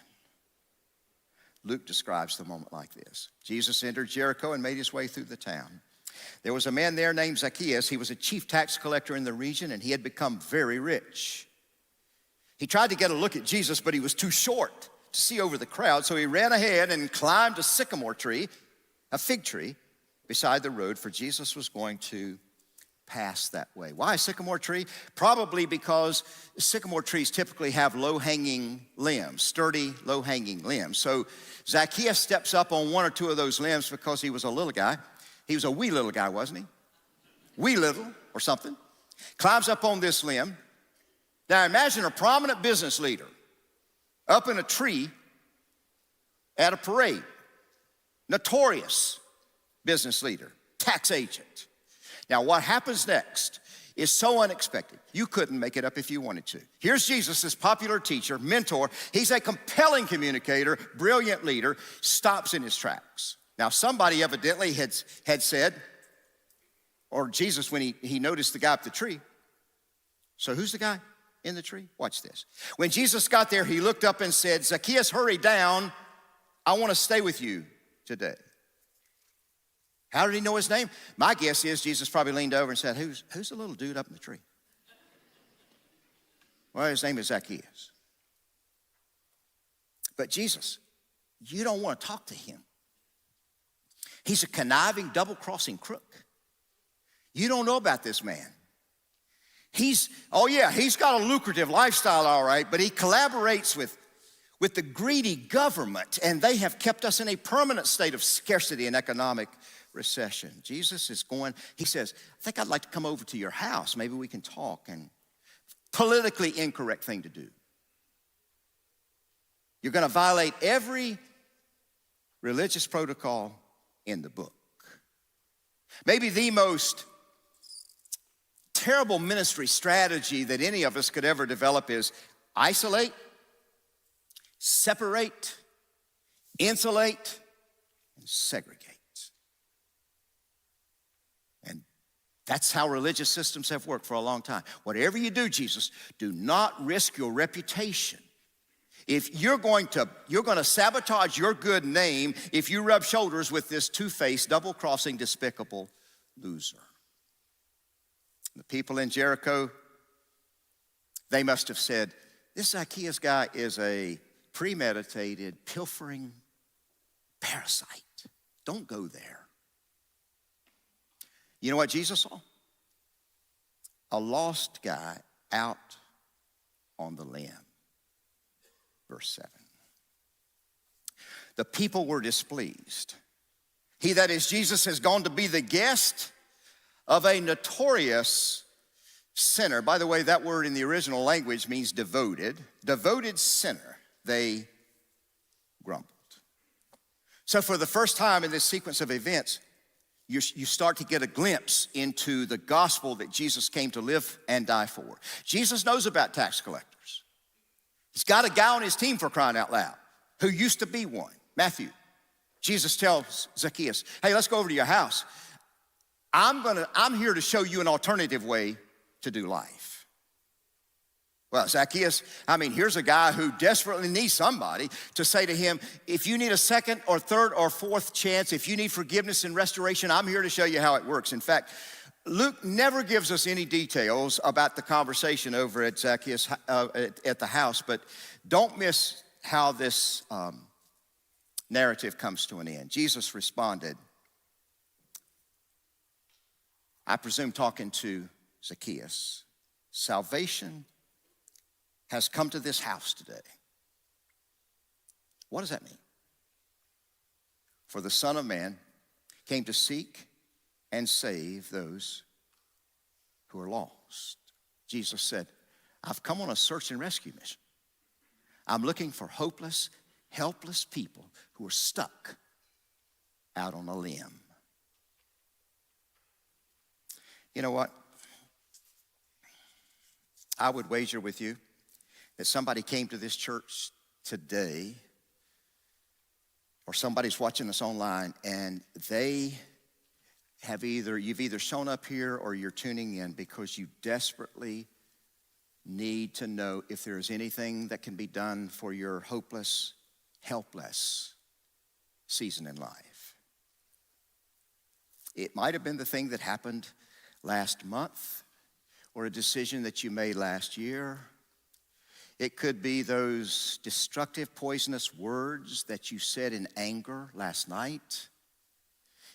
Luke describes the moment like this. Jesus entered Jericho and made his way through the town. There was a man there named Zacchaeus. He was a chief tax collector in the region, and he had become very rich. He tried to get a look at Jesus, but he was too short to see over the crowd, so he ran ahead and climbed a sycamore tree, a fig tree, beside the road, for Jesus was going to pass that way. Why a sycamore tree? Probably because sycamore trees typically have low-hanging limbs, sturdy, low-hanging limbs. So Zacchaeus steps up on one or two of those limbs because he was a little guy. He was a wee little guy, wasn't he? Wee little or something. Climbs up on this limb. Now imagine a prominent business leader up in a tree at a parade. Notorious business leader, tax agent. Now, what happens next is so unexpected. You couldn't make it up if you wanted to. Here's Jesus, this popular teacher, mentor. He's a compelling communicator, brilliant leader, stops in his tracks. Now, somebody evidently had said, or Jesus, when he noticed the guy up the tree, so who's the guy in the tree? Watch this. When Jesus got there, he looked up and said, Zacchaeus, hurry down. I want to stay with you today. How did he know his name? My guess is Jesus probably leaned over and said, who's the little dude up in the tree? Well, his name is Zacchaeus. But Jesus, you don't want to talk to him. He's a conniving, double-crossing crook. You don't know about this man. He's got a lucrative lifestyle, all right, but he collaborates with the greedy government, and they have kept us in a permanent state of scarcity and economic recession. Jesus is going, he says, I think I'd like to come over to your house. Maybe we can talk. And politically incorrect thing to do. You're going to violate every religious protocol in the book. Maybe the most terrible ministry strategy that any of us could ever develop is isolate, separate, insulate, and segregate. And that's how religious systems have worked for a long time. Whatever you do, Jesus, do not risk your reputation. If you're going to sabotage your good name if you rub shoulders with this two-faced, double-crossing, despicable loser. The people in Jericho, they must have said, this Zacchaeus guy is a premeditated, pilfering parasite. Don't go there. You know what Jesus saw? A lost guy out on the limb. Verse 7. The people were displeased. He, that is Jesus, has gone to be the guest of a notorious sinner. By the way, that word in the original language means devoted. Devoted sinner. They grumbled. So for the first time in this sequence of events, you start to get a glimpse into the gospel that Jesus came to live and die for. Jesus knows about tax collectors. He's got a guy on his team, for crying out loud, who used to be one. Matthew. Jesus tells Zacchaeus, hey, let's go over to your house. I'm here to show you an alternative way to do life. Well, Zacchaeus, here's a guy who desperately needs somebody to say to him, if you need a second or third or fourth chance, if you need forgiveness and restoration, I'm here to show you how it works. In fact, Luke never gives us any details about the conversation over at Zacchaeus at the house, but don't miss how this narrative comes to an end. Jesus responded, I presume talking to Zacchaeus, salvation has come to this house today. What does that mean? For the Son of Man came to seek and save those who are lost. Jesus said, I've come on a search and rescue mission. I'm looking for hopeless, helpless people who are stuck out on a limb. You know what? I would wager with you that somebody came to this church today, or somebody's watching us online, and you've either shown up here or you're tuning in because you desperately need to know if there is anything that can be done for your hopeless, helpless season in life. It might have been the thing that happened last month or a decision that you made last year. It could be those destructive, poisonous words that you said in anger last night.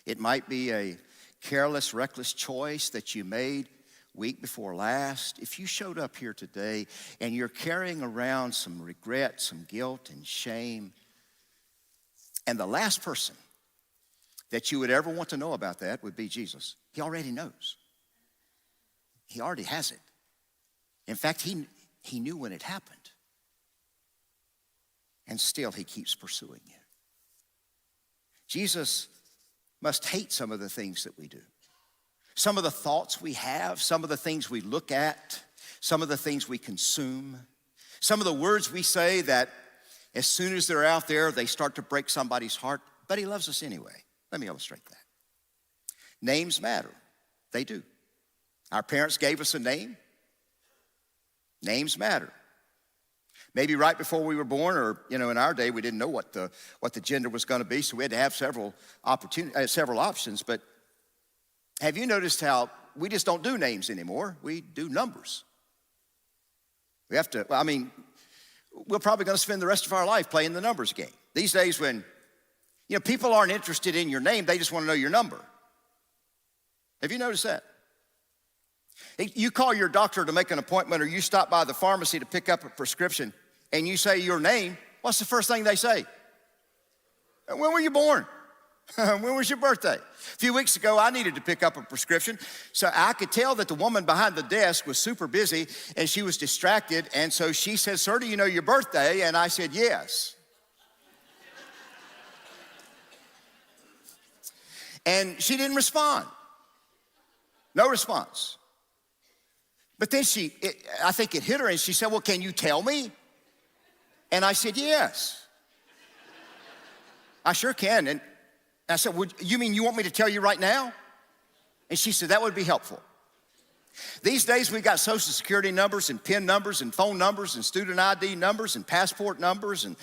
It might be a careless, reckless choice that you made week before last. If you showed up here today and you're carrying around some regret, some guilt and shame, and the last person that you would ever want to know about that would be Jesus. He already knows. He already has it. In fact, he knew when it happened. And still he keeps pursuing you. Jesus must hate some of the things that we do. Some of the thoughts we have, some of the things we look at, some of the things we consume, some of the words we say that as soon as they're out there, they start to break somebody's heart, but he loves us anyway. Let me illustrate that. Names matter. They do. Our parents gave us a name. Names matter. Maybe right before we were born, or in our day, we didn't know what the gender was going to be, so we had to have several options. But have you noticed how we just don't do names anymore? We do numbers. We have to. We're probably going to spend the rest of our life playing the numbers game. These days, when people aren't interested in your name, they just want to know your number. Have you noticed that? You call your doctor to make an appointment, or you stop by the pharmacy to pick up a prescription, and you say your name, what's the first thing they say? When were you born? When was your birthday? A few weeks ago, I needed to pick up a prescription, so I could tell that the woman behind the desk was super busy, and she was distracted, and so she said, "Sir, do you know your birthday?" And I said, "Yes." And she didn't respond. No response. But then I think it hit her, and she said, "Well, can you tell me?" And I said, "Yes. I sure can." And I said, "Well, you mean you want me to tell you right now?" And she said, "That would be helpful." These days, we got social security numbers and PIN numbers and phone numbers and student ID numbers and passport numbers. And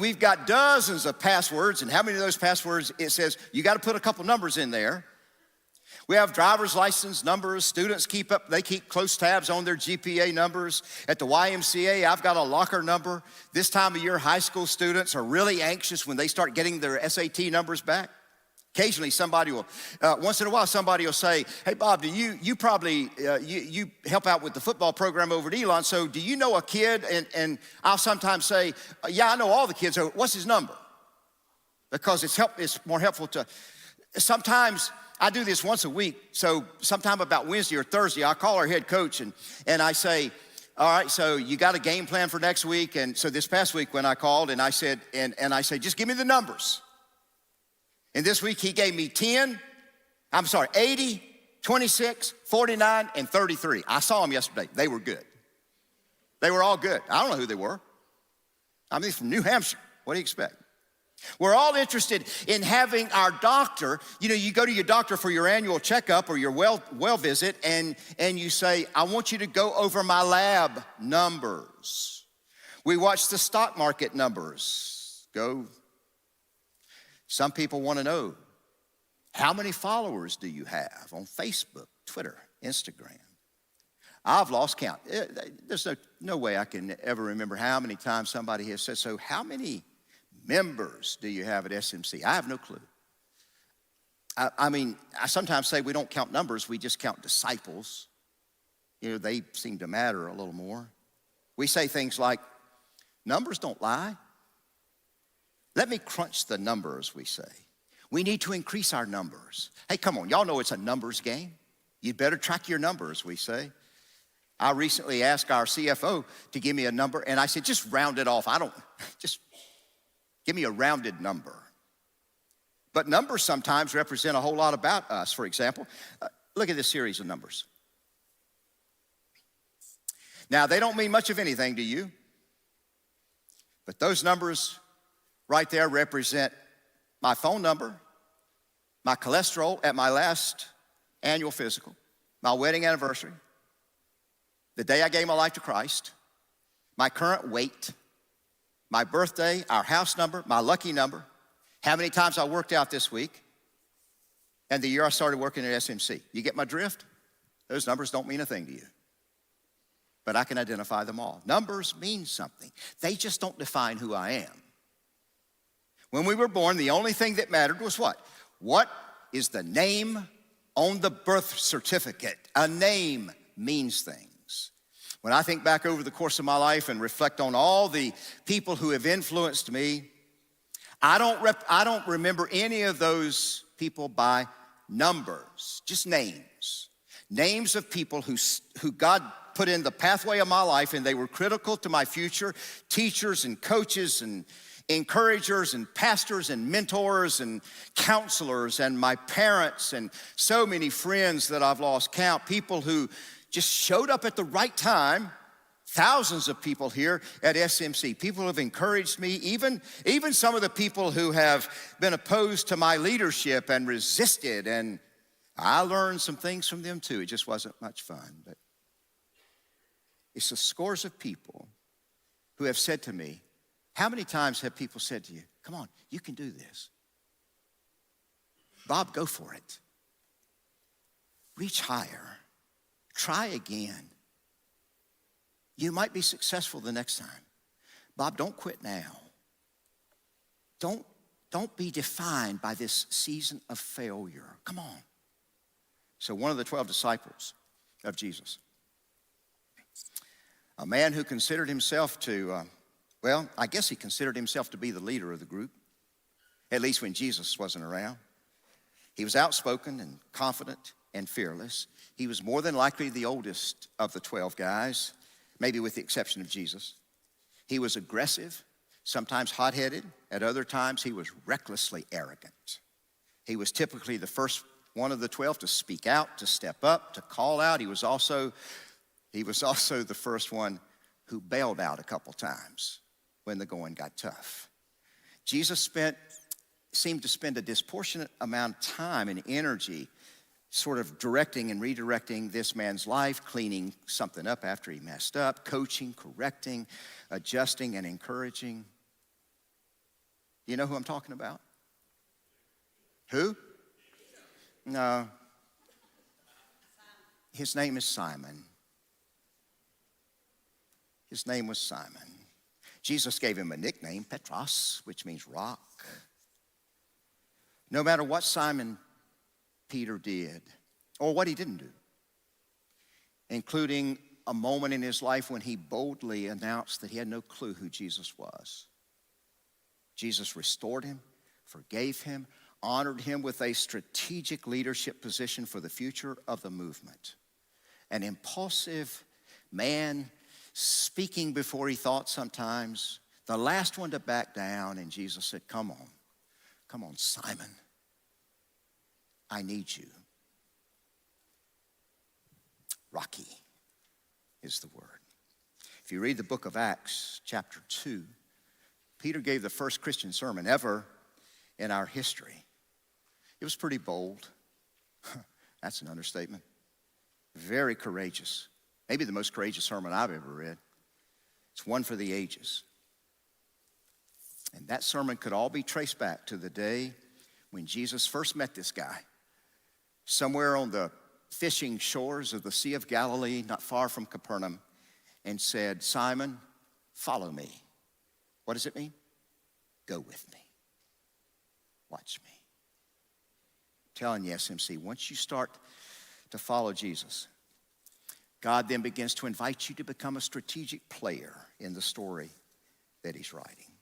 we've got dozens of passwords. And how many of those passwords, it says, you got to put a couple numbers in there. We have driver's license numbers. Students keep close tabs on their GPA numbers. At the YMCA, I've got a locker number. This time of year, high school students are really anxious when they start getting their SAT numbers back. Occasionally, once in a while, somebody will say, "Hey, Bob, do you probably help out with the football program over at Elon, so do you know a kid?" And I'll sometimes say, "Yeah, I know all the kids. What's his number?" Because it's more helpful to, sometimes I do this once a week, so sometime about Wednesday or Thursday, I'll call our head coach and I say, "All right, so you got a game plan for next week?" And so this past week when I called and I said, "Just give me the numbers." And this week he gave me 80, 26, 49, and 33. I saw them yesterday. They were good. They were all good. I don't know who they were. From New Hampshire. What do you expect? We're all interested in having our doctor, you go to your doctor for your annual checkup or your well visit, and you say, "I want you to go over my lab numbers." We watch the stock market numbers go. Some people want to know, how many followers do you have on Facebook, Twitter, Instagram? I've lost count. There's no way I can ever remember how many times somebody has said, "So how many members do you have at SMC?" I have no clue. I sometimes say we don't count numbers, we just count disciples. They seem to matter a little more. We say things like, "Numbers don't lie. Let me crunch the numbers," we say. We need to increase our numbers. Hey, come on, y'all know it's a numbers game. You'd better track your numbers, we say. I recently asked our CFO to give me a number, and I said, "Just round it off. Just give me a rounded number." But numbers sometimes represent a whole lot about us. For example, look at this series of numbers. Now, they don't mean much of anything to you, but those numbers right there represent my phone number, my cholesterol at my last annual physical, my wedding anniversary, the day I gave my life to Christ, my current weight, my birthday, our house number, my lucky number, how many times I worked out this week, and the year I started working at SMC. You get my drift? Those numbers don't mean a thing to you. But I can identify them all. Numbers mean something. They just don't define who I am. When we were born, the only thing that mattered was what? What is the name on the birth certificate? A name means things. When I think back over the course of my life and reflect on all the people who have influenced me, I don't remember any of those people by numbers, just names. Names of people who God put in the pathway of my life, and they were critical to my future. Teachers and coaches and encouragers and pastors and mentors and counselors and my parents and so many friends that I've lost count. People who just showed up at the right time. Thousands of people here at SMC. People who have encouraged me, even some of the people who have been opposed to my leadership and resisted, and I learned some things from them too. It just wasn't much fun, but it's the scores of people who have said to me, how many times have people said to you, come on, you can do this. Bob, go for it. Reach higher. Try again. You might be successful the next time. Bob, don't quit now. Don't be defined by this season of failure. Come on. So one of the 12 disciples of Jesus, a man who considered himself to, I guess he considered himself to be the leader of the group, at least when Jesus wasn't around. He was outspoken and confident and fearless. He was more than likely the oldest of the 12 guys, maybe with the exception of Jesus. He was aggressive, sometimes hot-headed. At other times, he was recklessly arrogant. He was typically the first one of the 12 to speak out, to step up, to call out. He was also the first one who bailed out a couple times when the going got tough. Jesus seemed to spend a disproportionate amount of time and energy sort of directing and redirecting this man's life, cleaning something up after he messed up, coaching, correcting, adjusting, and encouraging. You know who I'm talking about? Who? No. His name is Simon. His name was Simon. Jesus gave him a nickname, Petros, which means rock. No matter what Simon Peter did, or what he didn't do, including a moment in his life when he boldly announced that he had no clue who Jesus was. Jesus restored him, forgave him, honored him with a strategic leadership position for the future of the movement. An impulsive man speaking before he thought sometimes, the last one to back down, and Jesus said, come on, Simon, I need you. Rocky is the word. If you read the book of Acts, chapter 2, Peter gave the first Christian sermon ever in our history. It was pretty bold. That's an understatement. Very courageous. Maybe the most courageous sermon I've ever read. It's one for the ages. And that sermon could all be traced back to the day when Jesus first met this guy, somewhere on the fishing shores of the Sea of Galilee, not far from Capernaum, and said, Simon, follow me. What does it mean? Go with me. Watch me. I'm telling you, SMC, once you start to follow Jesus, God then begins to invite you to become a strategic player in the story that he's writing.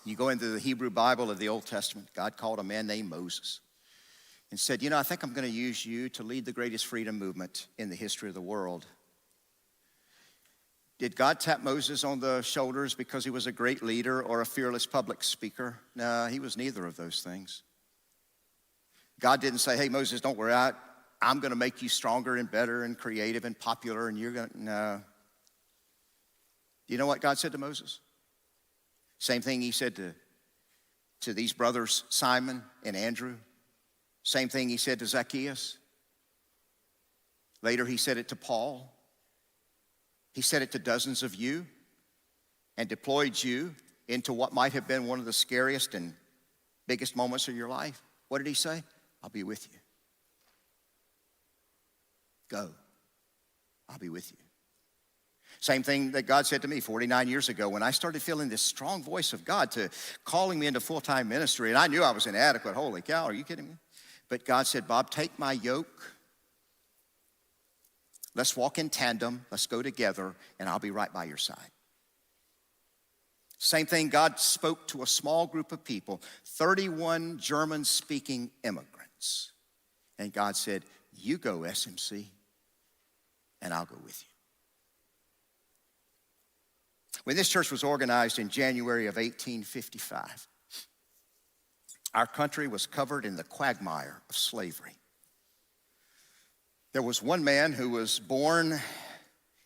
You go into the Hebrew Bible of the Old Testament, God called a man named Moses and said, I think I'm going to use you to lead the greatest freedom movement in the history of the world. Did God tap Moses on the shoulders because he was a great leader or a fearless public speaker? No, he was neither of those things. God didn't say, hey, Moses, don't worry, I'm going to make you stronger and better and creative and popular, and you're going to, no. You know what God said to Moses? Same thing he said to these brothers, Simon and Andrew. Same thing he said to Zacchaeus. Later, he said it to Paul. He said it to dozens of you and deployed you into what might have been one of the scariest and biggest moments of your life. What did he say? I'll be with you. Go. I'll be with you. Same thing that God said to me 49 years ago when I started feeling this strong voice of God to calling me into full-time ministry. And I knew I was inadequate. Holy cow, are you kidding me? But God said, Bob, take my yoke. Let's walk in tandem. Let's go together, and I'll be right by your side. Same thing, God spoke to a small group of people, 31 German-speaking immigrants. And God said, you go, SMC, and I'll go with you. When this church was organized in January of 1855, our country was covered in the quagmire of slavery. There was one man who was born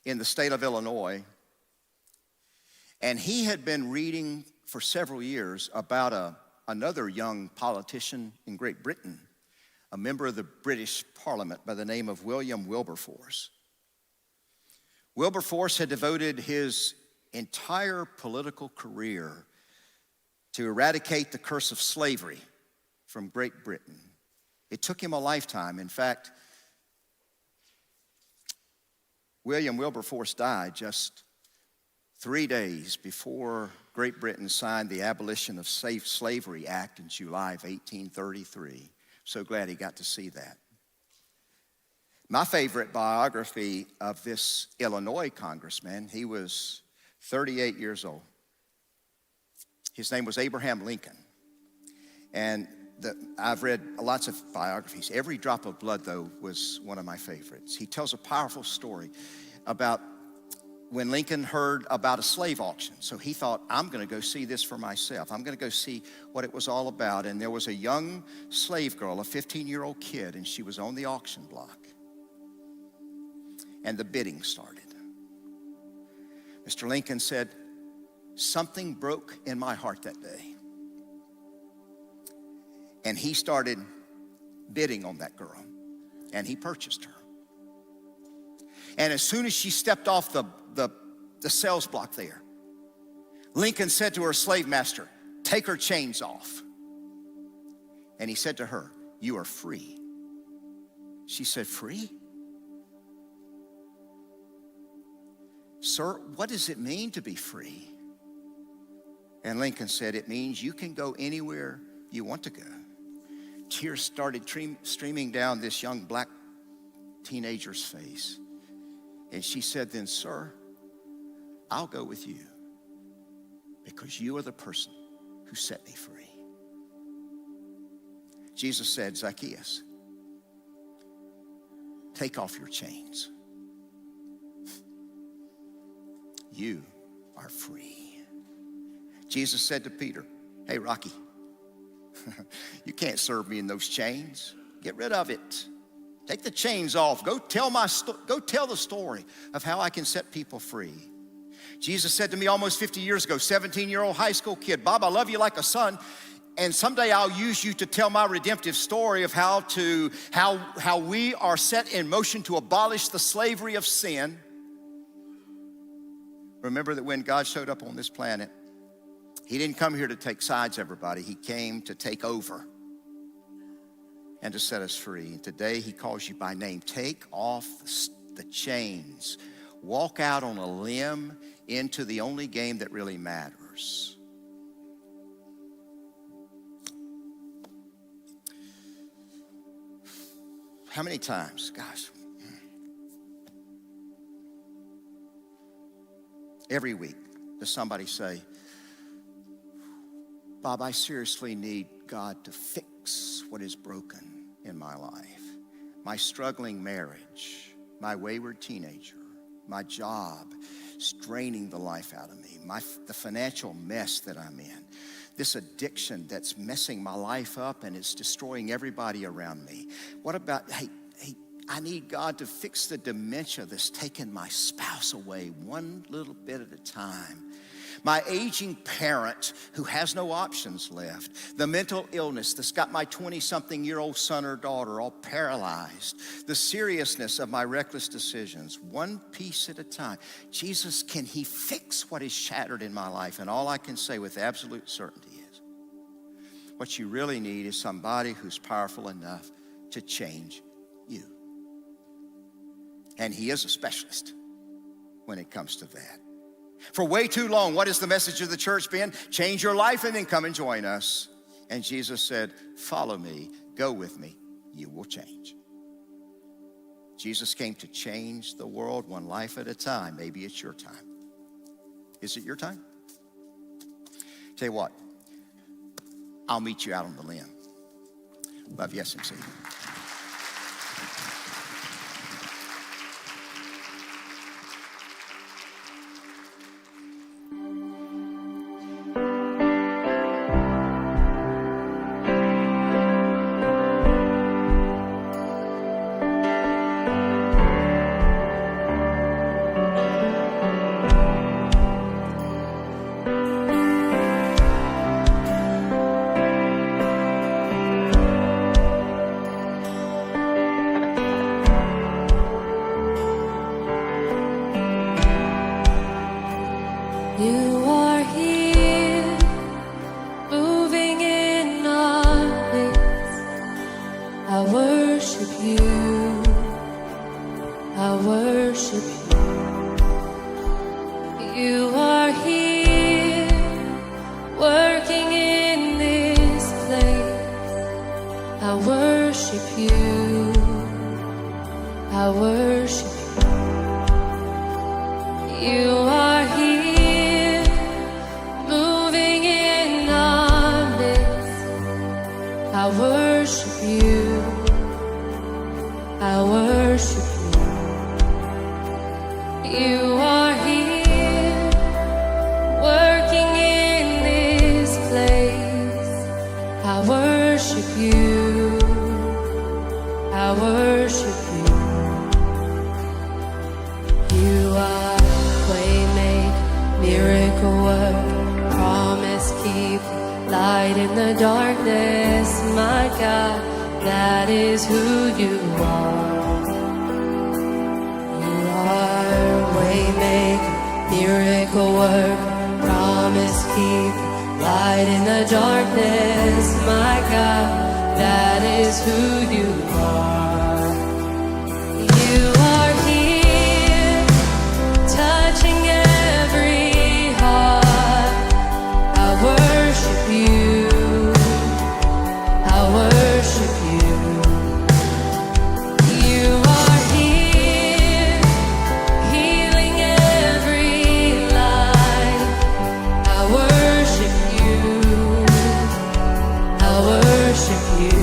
in the state of Illinois, and he had been reading for several years about another young politician in Great Britain, a member of the British Parliament by the name of William Wilberforce. Wilberforce had devoted his entire political career to eradicate the curse of slavery from Great Britain. It took him a lifetime. In fact, William Wilberforce died just 3 days before Great Britain signed the Abolition of Slavery Act in July of 1833. So glad he got to see that. My favorite biography of this Illinois congressman, he was 38 years old. His name was Abraham Lincoln. And I've read lots of biographies. Every Drop of Blood, though, was one of my favorites. He tells a powerful story about when Lincoln heard about a slave auction. So he thought, I'm going to go see this for myself. I'm going to go see what it was all about. And there was a young slave girl, a 15-year-old kid, and she was on the auction block. And the bidding started. Mr. Lincoln said, something broke in my heart that day. And he started bidding on that girl, and he purchased her. And as soon as she stepped off the sales block there, Lincoln said to her slave master, take her chains off. And he said to her, you are free. She said, free? Sir, what does it mean to be free? And Lincoln said, it means you can go anywhere you want to go. Tears started streaming down this young black teenager's face. And she said, then, sir, I'll go with you because you are the person who set me free. Jesus said, Zacchaeus, take off your chains. You are free. Jesus said to Peter, hey, Rocky, you can't serve me in those chains. Get rid of it. Take the chains off. Go tell the story of how I can set people free. Jesus said to me almost 50 years ago, 17-year-old high school kid, Bob, I love you like a son, and someday I'll use you to tell my redemptive story of how we are set in motion to abolish the slavery of sin. Remember that when God showed up on this planet, he didn't come here to take sides, everybody. He came to take over and to set us free. And today he calls you by name. Take off the chains. Walk out on a limb into the only game that really matters. How many times, gosh, every week does somebody say, Bob, I seriously need God to fix what is broken in my life. My struggling marriage, my wayward teenager, my job is draining the life out of me, the financial mess that I'm in, this addiction that's messing my life up and it's destroying everybody around me. What about, hey, I need God to fix the dementia that's taking my spouse away one little bit at a time. my aging parent who has no options left, the mental illness that's got my 20-something-year-old son or daughter all paralyzed, the seriousness of my reckless decisions, one piece at a time. Jesus, can he fix what is shattered in my life? And all I can say with absolute certainty is, what you really need is somebody who's powerful enough to change you. And he is a specialist when it comes to that. For way too long, what has the message of the church been? Change your life and then come and join us. And Jesus said, follow me, go with me, you will change. Jesus came to change the world one life at a time. Maybe it's your time. Is it your time? Tell you what, I'll meet you out on the limb. Love you, SMC. You are here, moving in our midst. I worship you. I worship you. You are here, working in this place. I worship you. I worship you. You are here, moving in our midst. I worship you. I worship you. You are here, working in this place. I worship you. I worship you. You are waymaker, miracle work, promise keep, light in the darkness, my God, that is who you are. You are waymaker, miracle work, promise keep, light in the darkness, my God, that is who you are. You are here, touching every heart. I worship you. I worship you. You are here, healing every life. I worship you. I worship you.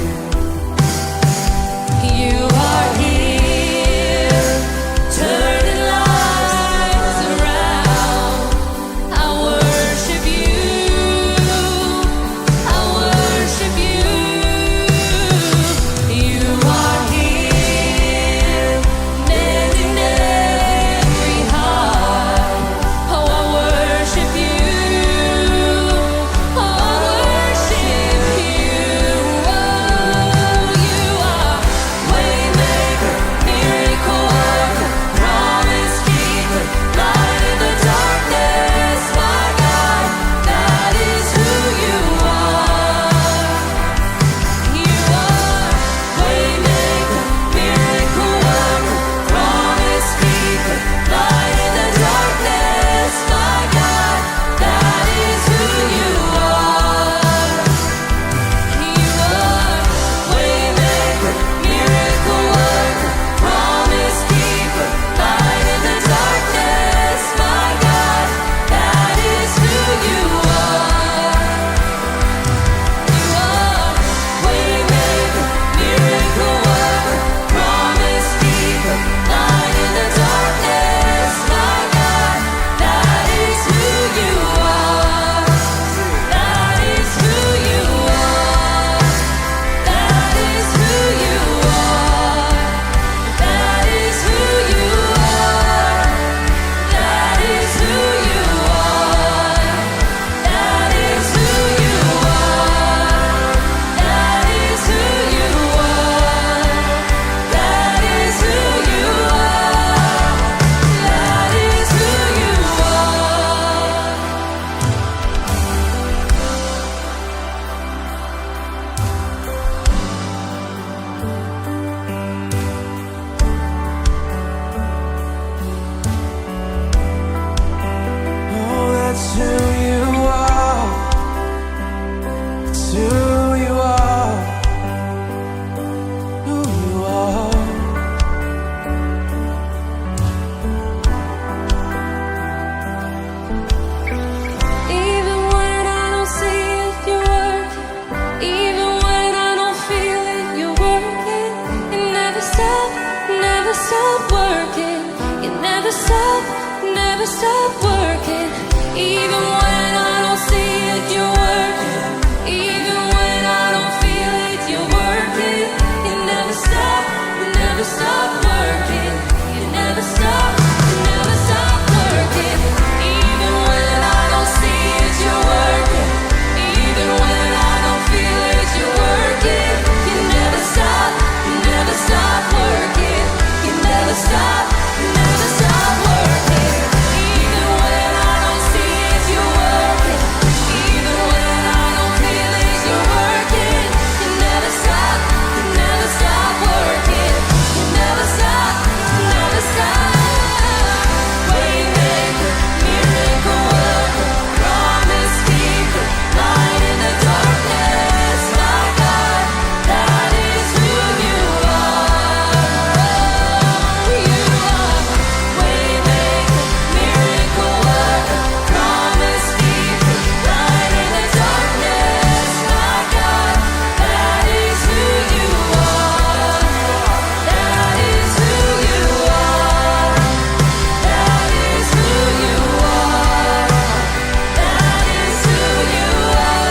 stop working. Even when I don't see it, you're working. Even when I don't feel it, you're working. You never stop working. You never stop working. Even when I don't see it, you're working. Even when I don't feel it, you're working. You never stop working. You never stop working. Even when I don't see it, you're working. Even when I don't feel it, you're working. You never stop working. You never stop. Waymaker, miracle worker, promise keeper, light in the darkness. My God, that is who you are. You are waymaker, miracle worker, promise keeper, light in the darkness. My God, that is who you are. That is who you are. That is who you are. That is who you are.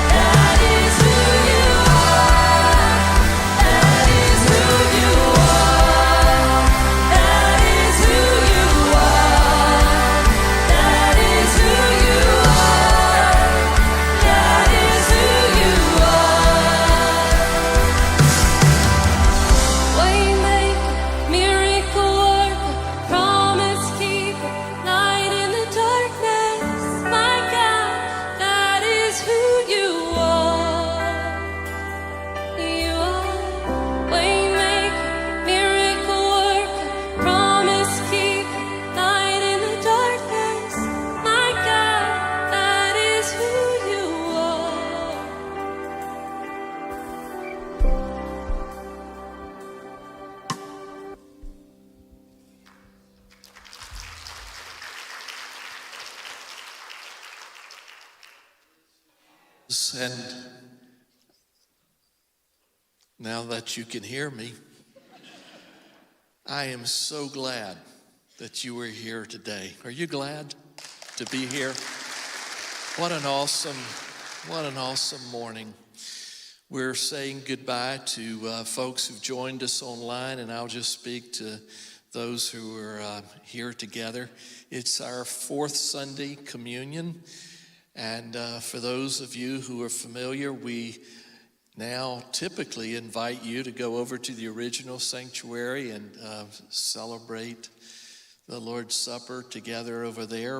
That is who you are. That is who you are. That is who you are. That is who you are. That is who you are. Waymaker, miracle worker, promise keeper, light in the darkness. My God, that is who you are. You are waymaker, miracle worker, promise keeper, light in the darkness. My God, that is who you are. And now that you can hear me, I am so glad that you were here today. Are you glad to be here? What an awesome morning. We're saying goodbye to folks who've joined us online, and I'll just speak to those who are here together. It's our fourth Sunday communion. And for those of you who are familiar, we now typically invite you to go over to the original sanctuary and celebrate the Lord's Supper together over there.